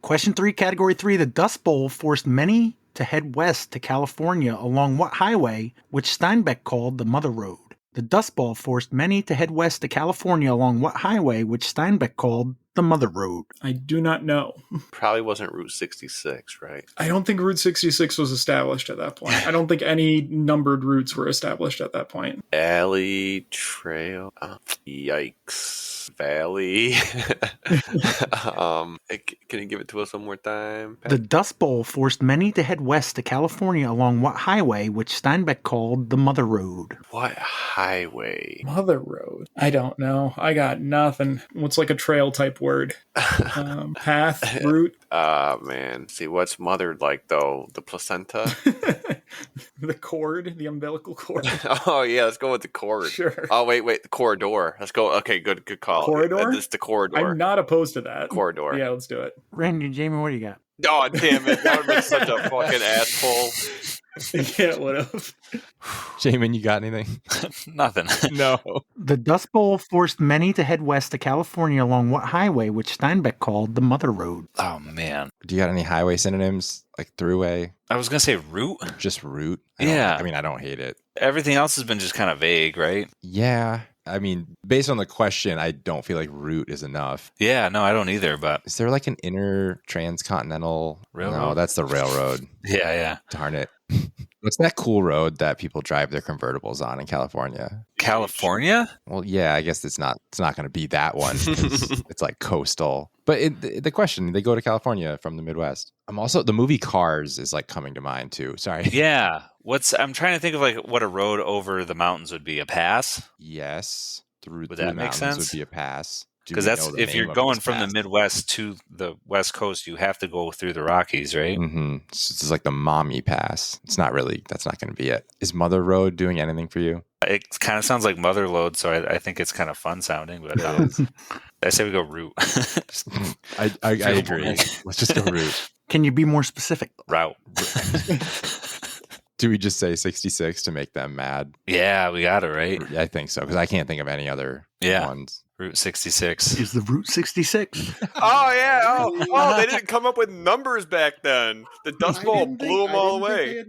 Question 3, category 3. The Dust Bowl forced many to head west to California along what highway, which Steinbeck called the Mother Road? The Dust Bowl forced many to head west to California along what highway, which Steinbeck called the Mother Road? I do not know. Probably wasn't Route 66, right? I don't think Route 66 was established at that point. I don't think any numbered routes were established at that point. Alley, trail, yikes. Valley. Can you give it to us one more time, Pat? The Dust Bowl forced many to head west to California along what highway, which Steinbeck called the Mother Road? What highway? Mother Road. I don't know. I got nothing. What's like a trail type word? Path, route. Man. See, what's mothered like, though? The placenta? The cord, the umbilical cord. Oh, yeah, let's go with the cord. Sure. Oh, wait, the corridor. Let's go. Okay, good call. Corridor? It's the corridor. I'm not opposed to that. Corridor. Yeah, let's do it. Randy, Jaimen, what do you got? Oh, damn it. That would have been such a fucking asshole. Yeah, what else? Jaimen, you got anything? Nothing. No. The Dust Bowl forced many to head west to California along what highway, which Steinbeck called the Mother Road? Oh, man. Do you got any highway synonyms? Like throughway? I was going to say route. Just route? Yeah. I don't hate it. Everything else has been just kind of vague, right? Yeah. I mean, based on the question, I don't feel like route is enough. Yeah, no, I don't either, but... Is there like an inner transcontinental railroad? No, that's the railroad. Yeah. Darn it. What's that cool road that people drive their convertibles on in California? California? Well, yeah, I guess it's not going to be that one. It's like coastal. But the question, they go to California from the Midwest. The movie Cars is like coming to mind too. Sorry. Yeah. I'm trying to think of like what a road over the mountains would be. A pass? Yes. Through Would the that make mountains sense? would be a pass. Because that's if you're going from the Midwest to the West Coast, you have to go through the Rockies, right? Mm-hmm. So it's like the Mommy Pass. That's not going to be it. Is Mother Road doing anything for you? It kind of sounds like Mother Load, so I think it's kind of fun sounding. But I say we go route. I agree. Let's just go route. Can you be more specific? Route. Do we just say 66 to make them mad? Yeah, we got it, right? I think so, because I can't think of any other ones. Route 66. Is the Route 66? Oh, yeah. Oh, they didn't come up with numbers back then. The Dust Bowl blew them all away.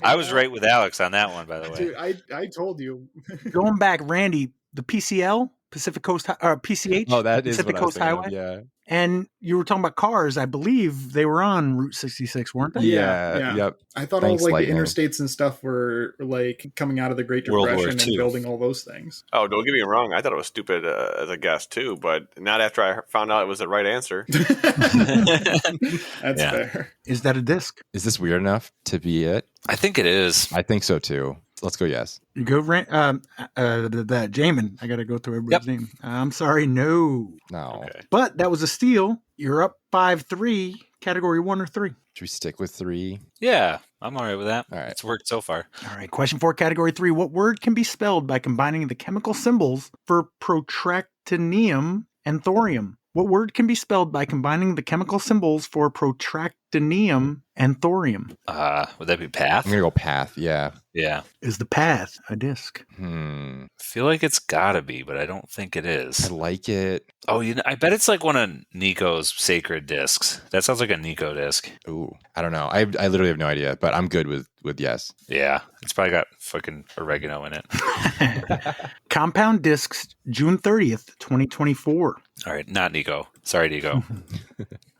I was right with Alex on that one, by the way. Dude, I told you. Going back, Randy, the PCL, Pacific Coast, PCH. Oh, that is Pacific what I was Coast thinking of, Highway. yeah. And you were talking about cars. I believe they were on Route 66, weren't they? Yeah. Yep. I thought Thanks, all like Lightning. the interstates and stuff were like coming out of the Great World War Depression and II. building all those things. Oh, don't get me wrong. I thought it was stupid as a guess, too, but not after I found out it was the right answer. That's fair. Is that a disc? Is this weird enough to be it? I think it is. I think so, too. Let's go yes. You go, that Jaimen. I got to go through everybody's name. I'm sorry, no. No. Okay. But that was a steal. You're up 5-3, category 1 or 3. Should we stick with 3? Yeah, I'm all right with that. All right. It's worked so far. All right, question 4, category 3. What word can be spelled by combining the chemical symbols for protractinium and thorium? What word can be spelled by combining the chemical symbols for protractinium and thorium? Would that be path? I'm going to go path, yeah. Yeah. Is the path a disc? I feel like it's gotta be, but I don't think it I is. like it. Oh, I bet it's like one of Nico's sacred discs. That sounds like a Nico disc. Ooh, I don't know. I literally have no idea, but I'm good with yes. Yeah, it's probably got fucking oregano in it. Compound discs, June 30th, 2024. All right, not Nico. Sorry, Nico.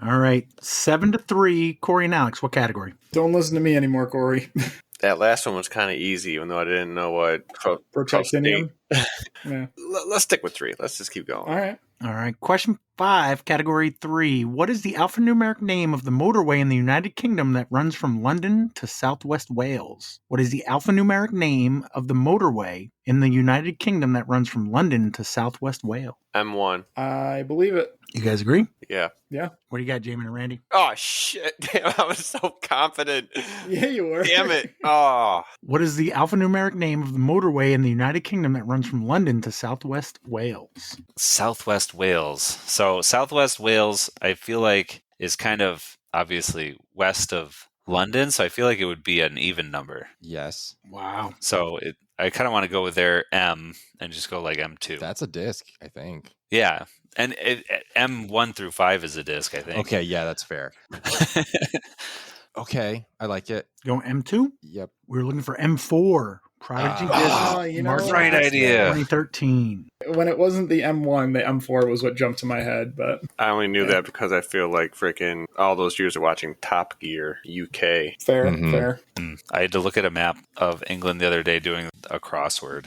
All right, 7-3. Corey and Alex, what category? Don't listen to me anymore, Corey. That last one was kind of easy, even though I didn't know what Protectinium. Yeah. Let's stick with 3. Let's just keep going. All right. Question 5, category 3. What is the alphanumeric name of the motorway in the United Kingdom that runs from London to Southwest Wales? What is the alphanumeric name of the motorway in the United Kingdom that runs from London to Southwest Wales? M1. I believe it. You guys agree? Yeah. Yeah. What do you got, Jaimen and Randy? Oh, shit. Damn, I was so confident. Yeah, you were. Damn it. Oh. What is the alphanumeric name of the motorway in the United Kingdom that runs from London to Southwest Wales? Southwest Wales. So Southwest Wales, I feel like, is kind of obviously west of London, so I feel like it would be an even number. Yes. Wow. So I kind of want to go with their M and just go like M2. That's a disc, I think. Yeah. And M1 through 5 is a disc, I think. Okay, yeah, that's fair. Okay, I like it. Going M2? Yep. We're looking for M4. Prodigy you know, March right idea. 2013. When it wasn't the M1, the M4 was what jumped to my head. But I only knew that because I feel like freaking all those years of watching Top Gear UK. fair. I had to look at a map of England the other day doing a crossword.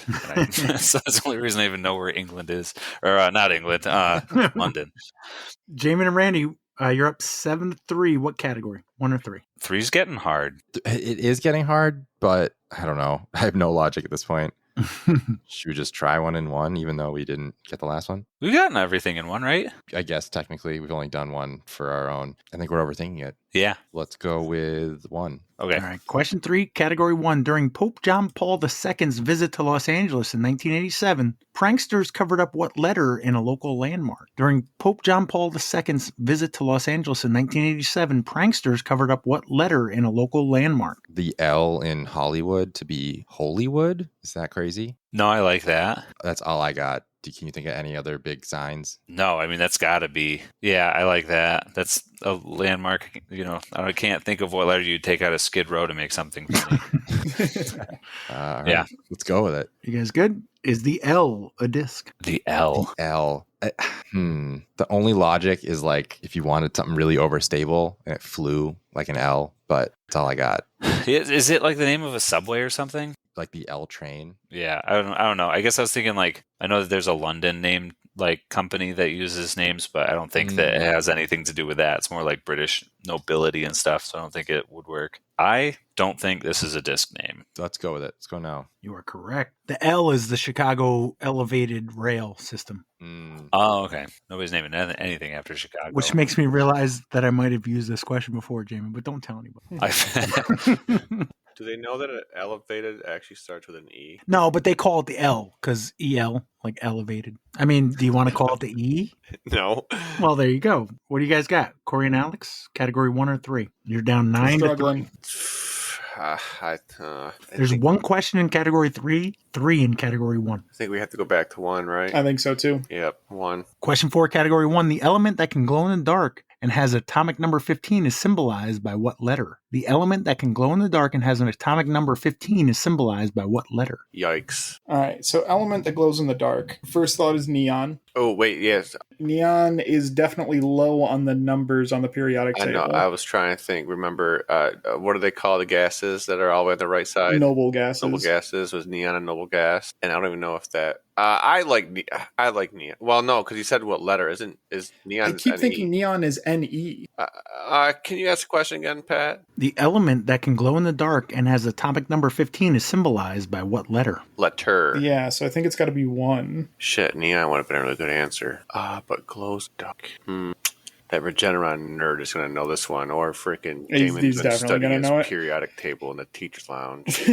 So that's the only reason I even know where England is. Or not England, London. Jaimen and Randy, you're up 7-3. What category? 1 or 3? 3's getting hard. It is getting hard, but I don't know. I have no logic at this point. Should we just try 1 in 1, even though we didn't get the last one? We've gotten everything in one, right? I guess technically we've only done one for our own. I think we're overthinking it. Yeah. Let's go with 1. Okay. All right. Question 3, Category 1. During Pope John Paul II's visit to Los Angeles in 1987, pranksters covered up what letter in a local landmark? During Pope John Paul II's visit to Los Angeles in 1987, pranksters covered up what letter in a local landmark? The L in Hollywood to be Holywood? Is that crazy? No, I like that. That's all I got. Can you think of any other big signs? No, I mean, that's got to be. Yeah, I like that. That's a landmark. I can't think of what letter you'd take out of Skid Row to make something funny. All right, Yeah. let's go with it. You guys good? Is the L a disc? The L. L. The only logic is like if you wanted something really overstable and it flew like an L, but that's all I got. Is it like the name of a subway or something? Like the L train. Yeah, I don't know. I guess I was thinking like I know that there's a London named like company that uses names, but I don't think that it has anything to do with that. It's more like British nobility and stuff, so I don't think it would work. I don't think this is a disc name. Let's go with it. Let's go now. You are correct. The L is the Chicago Elevated Rail System. Oh, okay. Nobody's naming anything after Chicago. Which makes me realize that I might have used this question before, Jaimen, but don't tell anybody. Do they know that an elevated actually starts with an E? No, but they call it the L because EL, like elevated. I mean, do you want to call it the E? No. Well, there you go. What do you guys got? Corey and Alex, category 1 or 3? You're down 9 to 3. There's one question in category 3, 3 in category 1. I think we have to go back to 1, right? I think so too. Yep, 1. Question 4, category 1. The element that can glow in the dark and has atomic number 15 is symbolized by what letter? The element that can glow in the dark and has an atomic number 15 is symbolized by what letter? Yikes. All right, so element that glows in the dark. First thought is neon. Oh, wait, yes. Neon is definitely low on the numbers on the periodic I table. know. I was trying to think. Remember, what do they call the gases that are all the way on the right side? Noble gases. Noble gases was neon and noble gas. And I don't even know if that... I like neon. Well, no, because you said what letter. Is neon... I keep thinking neon is NE. Can you ask the question again, Pat? The element that can glow in the dark and has atomic number 15 is symbolized by what letter? Letter. Yeah, so I think it's got to be 1. Shit, neon would have been a really good answer. But glows dark. That Regeneron nerd is going to know this one, or freaking He's Jaimen's definitely been studying gonna his know it. periodic table in the teacher's lounge.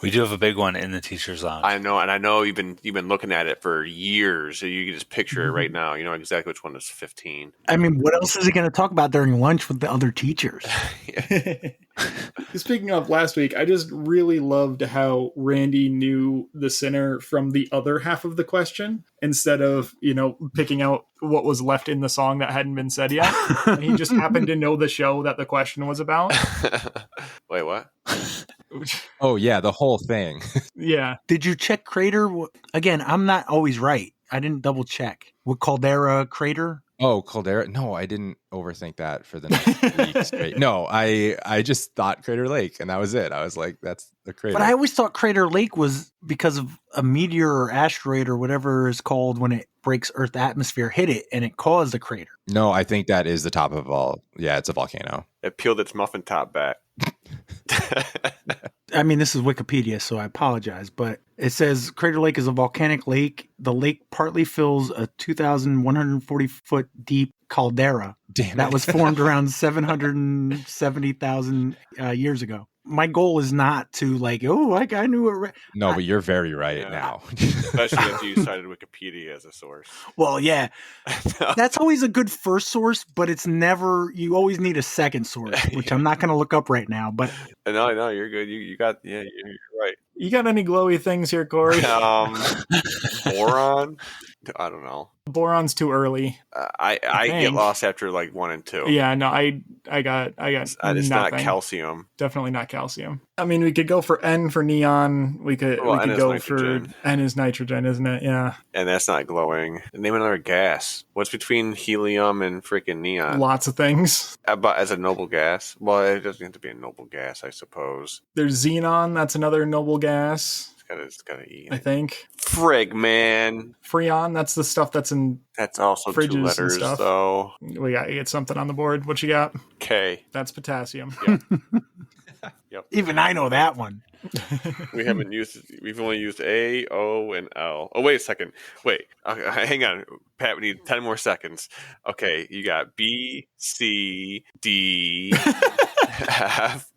We do have a big one in the teacher's lounge. I know, and I know you've been looking at it for years, so you can just picture it right now. You know exactly which one is 15. I mean, what else is he going to talk about during lunch with the other teachers? Speaking of last week, I just really loved how Randy knew the sinner from the other half of the question instead of, picking out what was left in the song that hadn't been said yet. He just happened to know the show that the question was about. Wait, what? Oh, yeah, the whole thing. Yeah. Did you check Crater? Again, I'm not always right. I didn't double check. With Caldera Crater? Oh, Caldera. No, I didn't overthink that for the next week straight. No, I just thought Crater Lake, and that was it. I was like, that's the crater. But I always thought Crater Lake was because of a meteor or asteroid or whatever it's called when it breaks Earth atmosphere, hit it, and it caused a crater. No, I think that is the top of all. Yeah, it's a volcano. It peeled its muffin top back. I mean, this is Wikipedia, so I apologize, but it says Crater Lake is a volcanic lake. The lake partly fills a 2,140-foot deep caldera that was formed around 770,000 years ago. My goal is not to I knew it. No, but you're very right now. Especially if you cited Wikipedia as a source. Well, yeah. That's always a good first source, but it's never, you always need a second source, which I'm not going to look up right now. But No, you're good. You got, you're right. You got any glowy things here, Corey? Boron? I don't know. Boron's too early. I get lost after 1 and 2. Yeah, no, I got It's nothing. not calcium. Definitely not calcium. I mean, we could go for N for neon. We could go nitrogen. for N is nitrogen, isn't it? Yeah. And that's not glowing. Name another gas. What's between helium and freaking neon? Lots of things. But as a noble gas? Well, it doesn't have to be a noble gas, I suppose. There's xenon. That's another noble gas. It's got to E. I think. Frig, man. Freon. That's the stuff that's in. That's also fridges 2 letters, and stuff. though. We got to get something on the board. What you got? K. That's potassium. Yep. Yep. Even I know that one. We've only used A, O, and L. Oh, wait a second. Wait, hang on. Pat, we need 10 more seconds. Okay, you got B, C, D, F,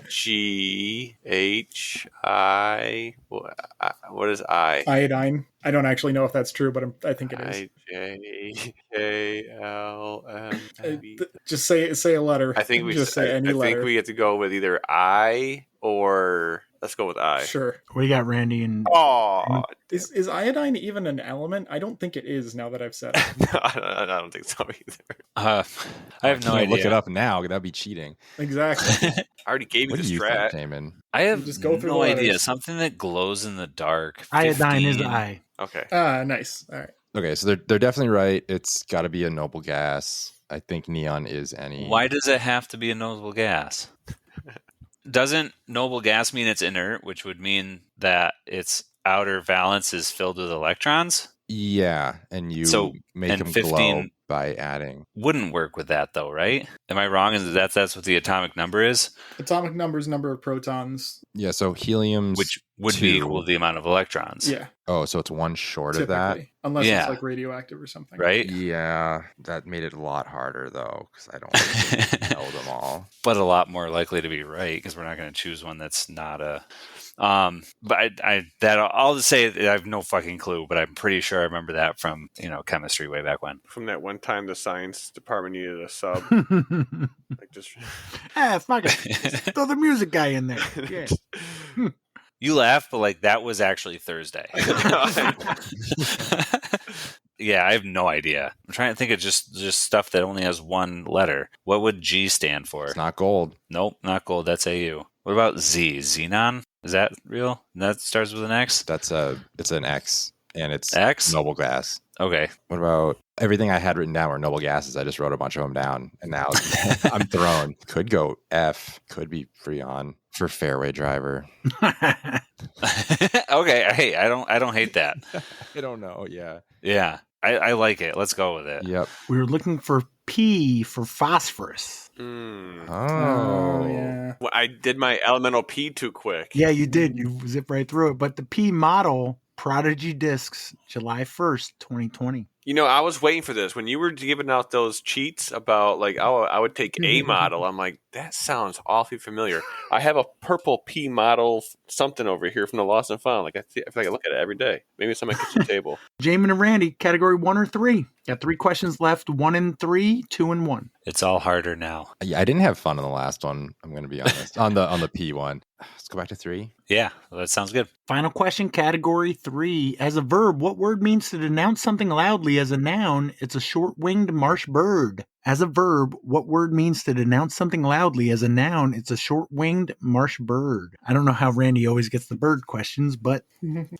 G, H, I. What is I? Iodine. I don't actually know if that's true, but I think it is. I, J, K, L, M, N, B. Just say a letter. I think say any letter. I think we have to go with either I or let's go with I. Sure. What do you got, Randy? And is iodine even an element? I don't think it is. Now that I've said it, no, I don't think so either. I have no idea. Look it up now. That'd be cheating. Exactly. I already gave you What the do you strat. think, Jaimen? I have Just go through no the idea. letters. Something that glows in the dark. iodine 15. is I. Okay. Nice. All right. Okay, so they're definitely right. It's got to be a noble gas. I think neon is any. Why does it have to be a noble gas? Doesn't noble gas mean it's inert, which would mean that its outer valence is filled with electrons? Yeah, and you make and them 15 glow by adding. Wouldn't work with that though, right? Am I wrong? Is that's what the atomic number is? Atomic number is number of protons. Yeah, so helium's Which would 2. be equal to the amount of electrons. Yeah. Oh, so it's one short Typically, of that. unless Yeah. it's like radioactive or something. Right? Yeah, that made it a lot harder though, because I don't really know them all. But a lot more likely to be right because we're not going to choose one that's not a. But I'll just say I have no fucking clue, but I'm pretty sure I remember that from chemistry way back when. From that one time the science department needed a sub. Like just Fuck it. Just throw the music guy in there. Yeah. You laugh, but like that was actually Thursday. Yeah, I have no idea. I'm trying to think of just stuff that only has one letter. What would G stand for? It's not gold. Nope, not gold. That's AU. What about Z? Xenon? Is that real? That starts with an X? It's an X, and it's X? noble gas. Okay. What about everything I had written down were noble gases? I just wrote a bunch of them down, and now I'm thrown. Could go F. Could be Freon for fairway driver. Okay. Hey, I don't hate that. I don't know. Yeah. Yeah. I like it. Let's go with it. Yep. We were looking for P for phosphorus. Oh. Yeah. Well, I did my elemental P too quick. Yeah, you did. You zipped right through it. But the P model, Prodigy Discs, July 1st, 2020. I was waiting for this. When you were giving out those cheats about like, oh, I would take A model. I'm like, that sounds awfully familiar. I have a purple P model something over here from the Lost and Found. Like I feel like I look at it every day. Maybe it's on my kitchen table. Jaimen and Randy, category 1 or 3. Got 3 questions left. 1 and 3, 2 and 1. It's all harder now. Yeah, I didn't have fun on the last one. I'm going to be honest. on the P one. Let's go back to 3. Yeah, well, that sounds good. Final question, category 3. As a verb, what word means to denounce something loudly? As a noun, it's a short-winged marsh bird. As a verb, what word means to denounce something loudly? As a noun, it's a short-winged marsh bird. I don't know how Randy always gets the bird questions, but...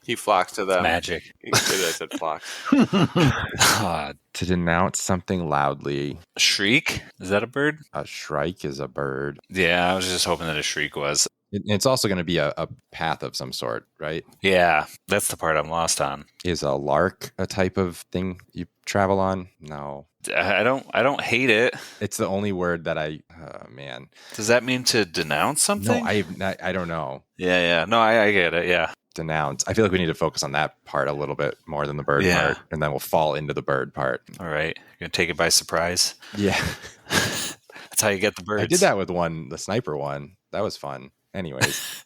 He flocks to them. Magic. He said flocks. To denounce something loudly. Shriek? Is that a bird? A shrike is a bird. Yeah, I was just hoping that a shriek was. It's also going to be a path of some sort, right? Yeah, that's the part I'm lost on. Is a lark a type of thing you travel on? No. I don't hate it. It's the only word that oh man. Does that mean to denounce something? No, I don't know. Yeah. No, I get it. Yeah. Denounce. I feel like we need to focus on that part a little bit more than the bird part, and then we'll fall into the bird part. All right. You're going to take it by surprise? Yeah. That's how you get the birds. I did that with the sniper one. That was fun. Anyways.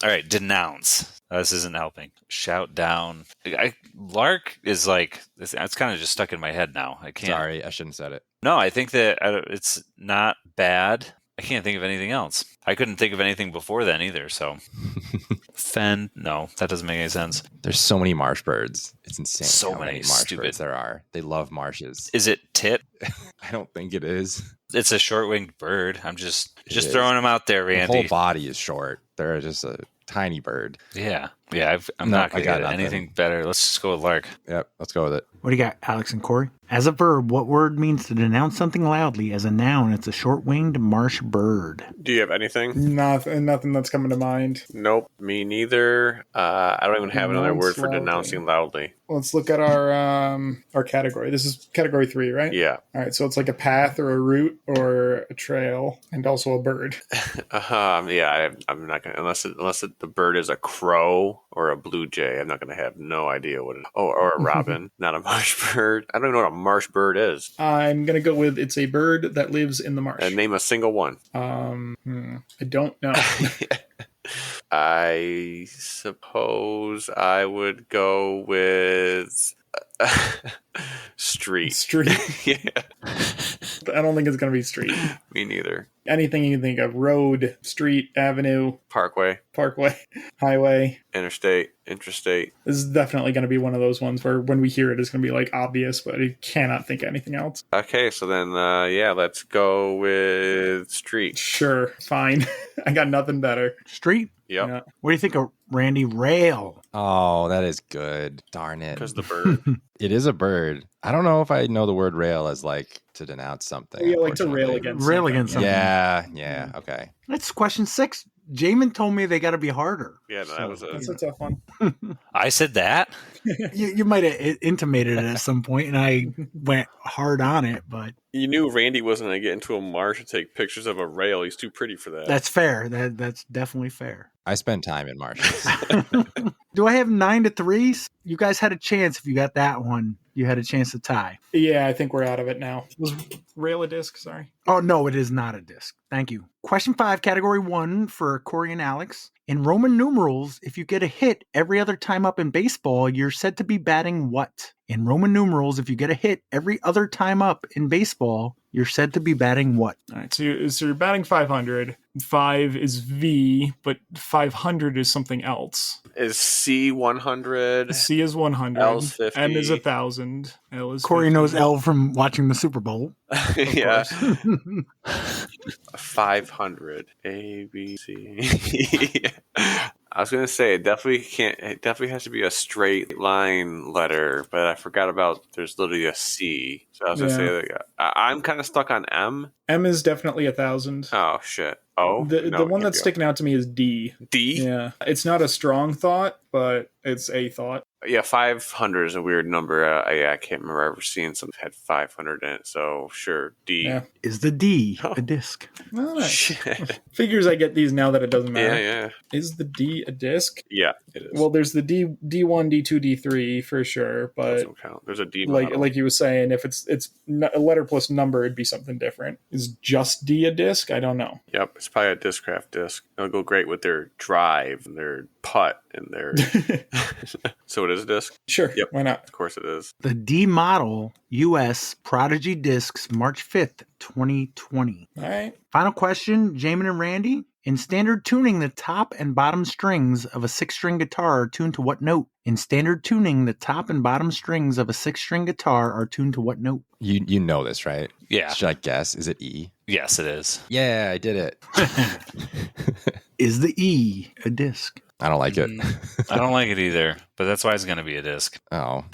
All right. Denounce. This isn't helping. Shout down. Lark is like, it's kind of just stuck in my head now. I can't. Sorry, I shouldn't have said it. No, I think that it's not bad. I can't think of anything else. I couldn't think of anything before then either, so. Fen, no, that doesn't make any sense. There's so many marsh birds. It's insane So how many marsh stupid- birds there are. They love marshes. Is it tit? I don't think it is. It's a short-winged bird. I'm just is. throwing them out there, The Randy. whole body is short. They're just a tiny bird. Yeah. I'm No, not going I to got get nothing. anything better. Let's just go with Lark. Yep, let's go with it. What do you got, Alex and Corey? As a verb, what word means to denounce something loudly? As a noun, it's a short-winged marsh bird. Do you have anything? Nothing that's coming to mind. Nope, me neither. I don't even have another word for Loudly. denouncing loudly. Let's look at our category. This is category 3, right? Yeah. All right, so it's like a path or a route. or a trail, and also a bird. Yeah, I'm not gonna unless the bird is a crow or a blue jay. I'm not gonna have no idea what it is. Oh, or a robin, not a marsh bird. I don't even know what a marsh bird is. I'm gonna go with it's a bird that lives in the marsh. Name a single one. I don't know. I suppose I would go with street. Street. Yeah. I don't think it's gonna be street. Me neither. Anything you can think of: road, street, avenue, Parkway, highway, interstate. This is definitely going to be one of those ones where when we hear it, it's going to be like obvious, but I cannot think of anything else. Okay, so then, let's go with street. Sure, fine. I got nothing better. Street? Yep. Yeah. What do you think of Randy? Rail? Oh, that is good. Darn it. Because the bird. It is a bird. I don't know if I know the word rail as like to denounce something. Yeah, like to rail unfortunately. against Rail something. against something. Yeah, okay. That's question 6. Jaimen told me they got to be harder. Yeah, no, that was That's a tough one. I said that. You might have intimated it at some point, and I went hard on it, but You knew Randy wasn't going to get into a marsh and take pictures of a rail. He's too pretty for that. that's fair. That's definitely fair. I spend time in marshes. Do I have 9-3? You guys had a chance. If you got that one, you had a chance to tie. Yeah, I think we're out of it now. Was rail a disc? Sorry. Oh, no, it is not a disc. Thank you. Question 5, category 1 for Corey and Alex. In Roman numerals, if you get a hit every other time up in baseball, you're said to be batting what? In Roman numerals, if you get a hit every other time up in baseball, you're said to be batting what? All right, so you're batting 500. 5 is V, but 500 is something else. Is C 100? C is 100. L's 50. M is 1,000. L is Corey 50. knows L from watching the Super Bowl. Yeah. 500. A, B, C. I was gonna say it definitely has to be a straight line letter, but I forgot about there's literally a C. So I was gonna say that I'm kind of stuck on M. M is definitely 1,000. Oh shit. Oh, The one that's sticking out to me is D. D. Yeah, it's not a strong thought, but it's a thought. Yeah, 500 is a weird number. I can't remember ever seeing something that had 500 in it. So sure, D. Yeah. Is the D a disc? All right. Shit. Figures I get these now that it doesn't matter. Yeah. Is the D a disc? Yeah, it is. Well, there's the D1, D2, D3 for sure, but doesn't count. There's a D like model. like you were saying, if it's a letter plus number, it'd be something different. Is just D a disc? I don't know. Yep, it's probably a Discraft disc. It'll go great with their drive and their putt and their. So it is a disc? Sure. Yep. Why not? Of course it is. The D model US Prodigy Discs, March 5th, 2020. All right. Final question, Jaimen and Randy. In standard tuning, the top and bottom strings of a 6-string guitar are tuned to what note? In standard tuning, the top and bottom strings of a 6-string guitar are tuned to what note? You know this, right? Yeah. Should I guess? Is it E? Yes, it is. Yeah, I did it. Is the E a disc? I don't like it. I don't like it either, but that's why it's going to be a disc. Oh.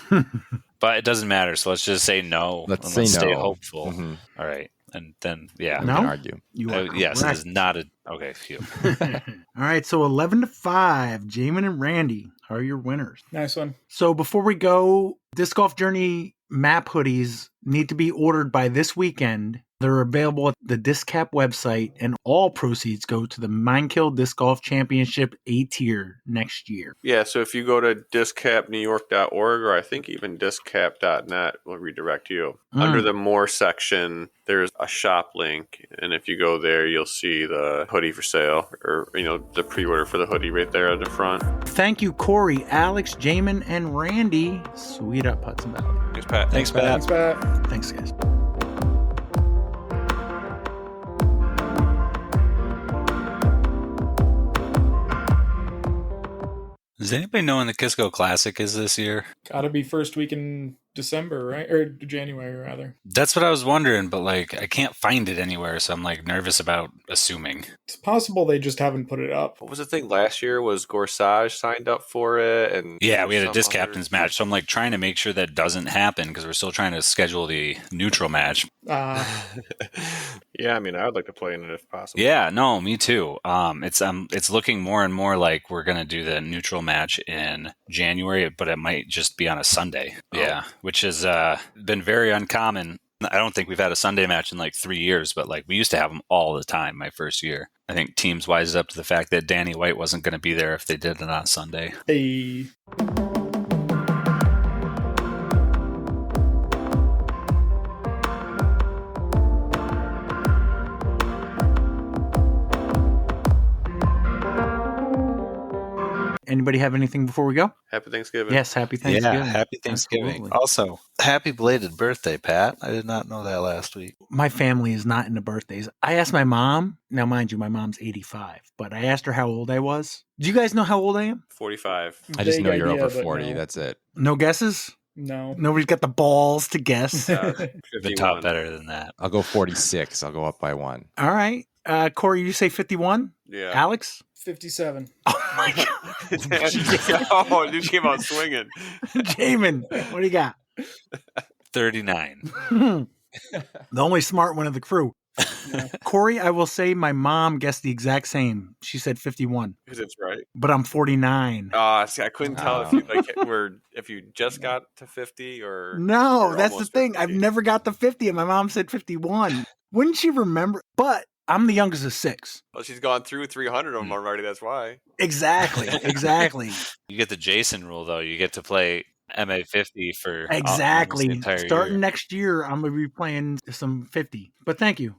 But it doesn't matter, so let's just say no. Let's and say stay no. hopeful. Mhm. All right. And then, yeah. We No? can argue. You are Yes, it correct. is not a... Okay, phew. All right, so 11-5, Jaimen and Randy are your winners. Nice one. So before we go, Disc Golf Journey map hoodies need to be ordered by this weekend. They're available at the Disc Cap website, and all proceeds go to the Mindkill Disc Golf Championship A tier next year. Yeah, so if you go to discapnewyork.org or I think even discap.net will redirect you. Under the More section, there's a shop link, and if you go there, you'll see the hoodie for sale, or the pre-order for the hoodie right there at the front. Thank you, Corey, Alex, Jaimen, and Randy. Sweet up, Hudson Valley. Thanks, Pat. Thanks, Pat. Thanks, Pat. Thanks, guys. Does anybody know when the Kisco Classic is this year? Gotta be first week in December, right? Or January, rather. That's what I was wondering, but I can't find it anywhere, so I'm nervous about assuming. It's possible they just haven't put it up. What was the thing last year? Was Gorsage signed up for it? And Yeah, we had a some disc other- captain's match, so I'm trying to make sure that doesn't happen because we're still trying to schedule the neutral match. Yeah, I mean, I would like to play in it if possible. Yeah, no, me too. It's looking more and more like we're gonna do the neutral match in January, but it might just be on a Sunday. Yeah, which has been very uncommon I don't think we've had a Sunday match in like 3 years, but like we used to have them all the time my first year. I think teams wised up to the fact that Danny White wasn't going to be there if they did it on Sunday. Hey. Anybody have anything before we go? Happy Thanksgiving. Yes, happy Thanksgiving. Yeah, happy Thanksgiving. Absolutely. Also, happy belated birthday, Pat. I did not know that last week. My family is not into birthdays. I asked my mom. Now, mind you, my mom's 85, but I asked her how old I was. Do you guys know how old I am? 45. I just Vague know you're idea, over but 40. no. That's it. No guesses? No. Nobody's got the balls to guess. The 51. top better than that. I'll go 46. I'll go up by 1. All right. Corey, you say 51? Yeah. Alex? 57. Oh, my God. Oh, you came out swinging. Jaimen, what do you got? 39. The only smart one of the crew. No. Corey, I will say my mom guessed the exact same. She said 51, Because it's right. but I'm 49. See, I couldn't tell if you if you just got to 50 or No, or that's the almost thing. 50. I've never got the 50, and my mom said 51. Wouldn't she remember? But I'm the youngest of 6. Well, she's gone through 300 of them already. That's why. Exactly. Exactly. You get the Jason rule, though. You get to play MA50 for Exactly. almost the entire Starting year. next year, I'm going to be playing some 50. But thank you.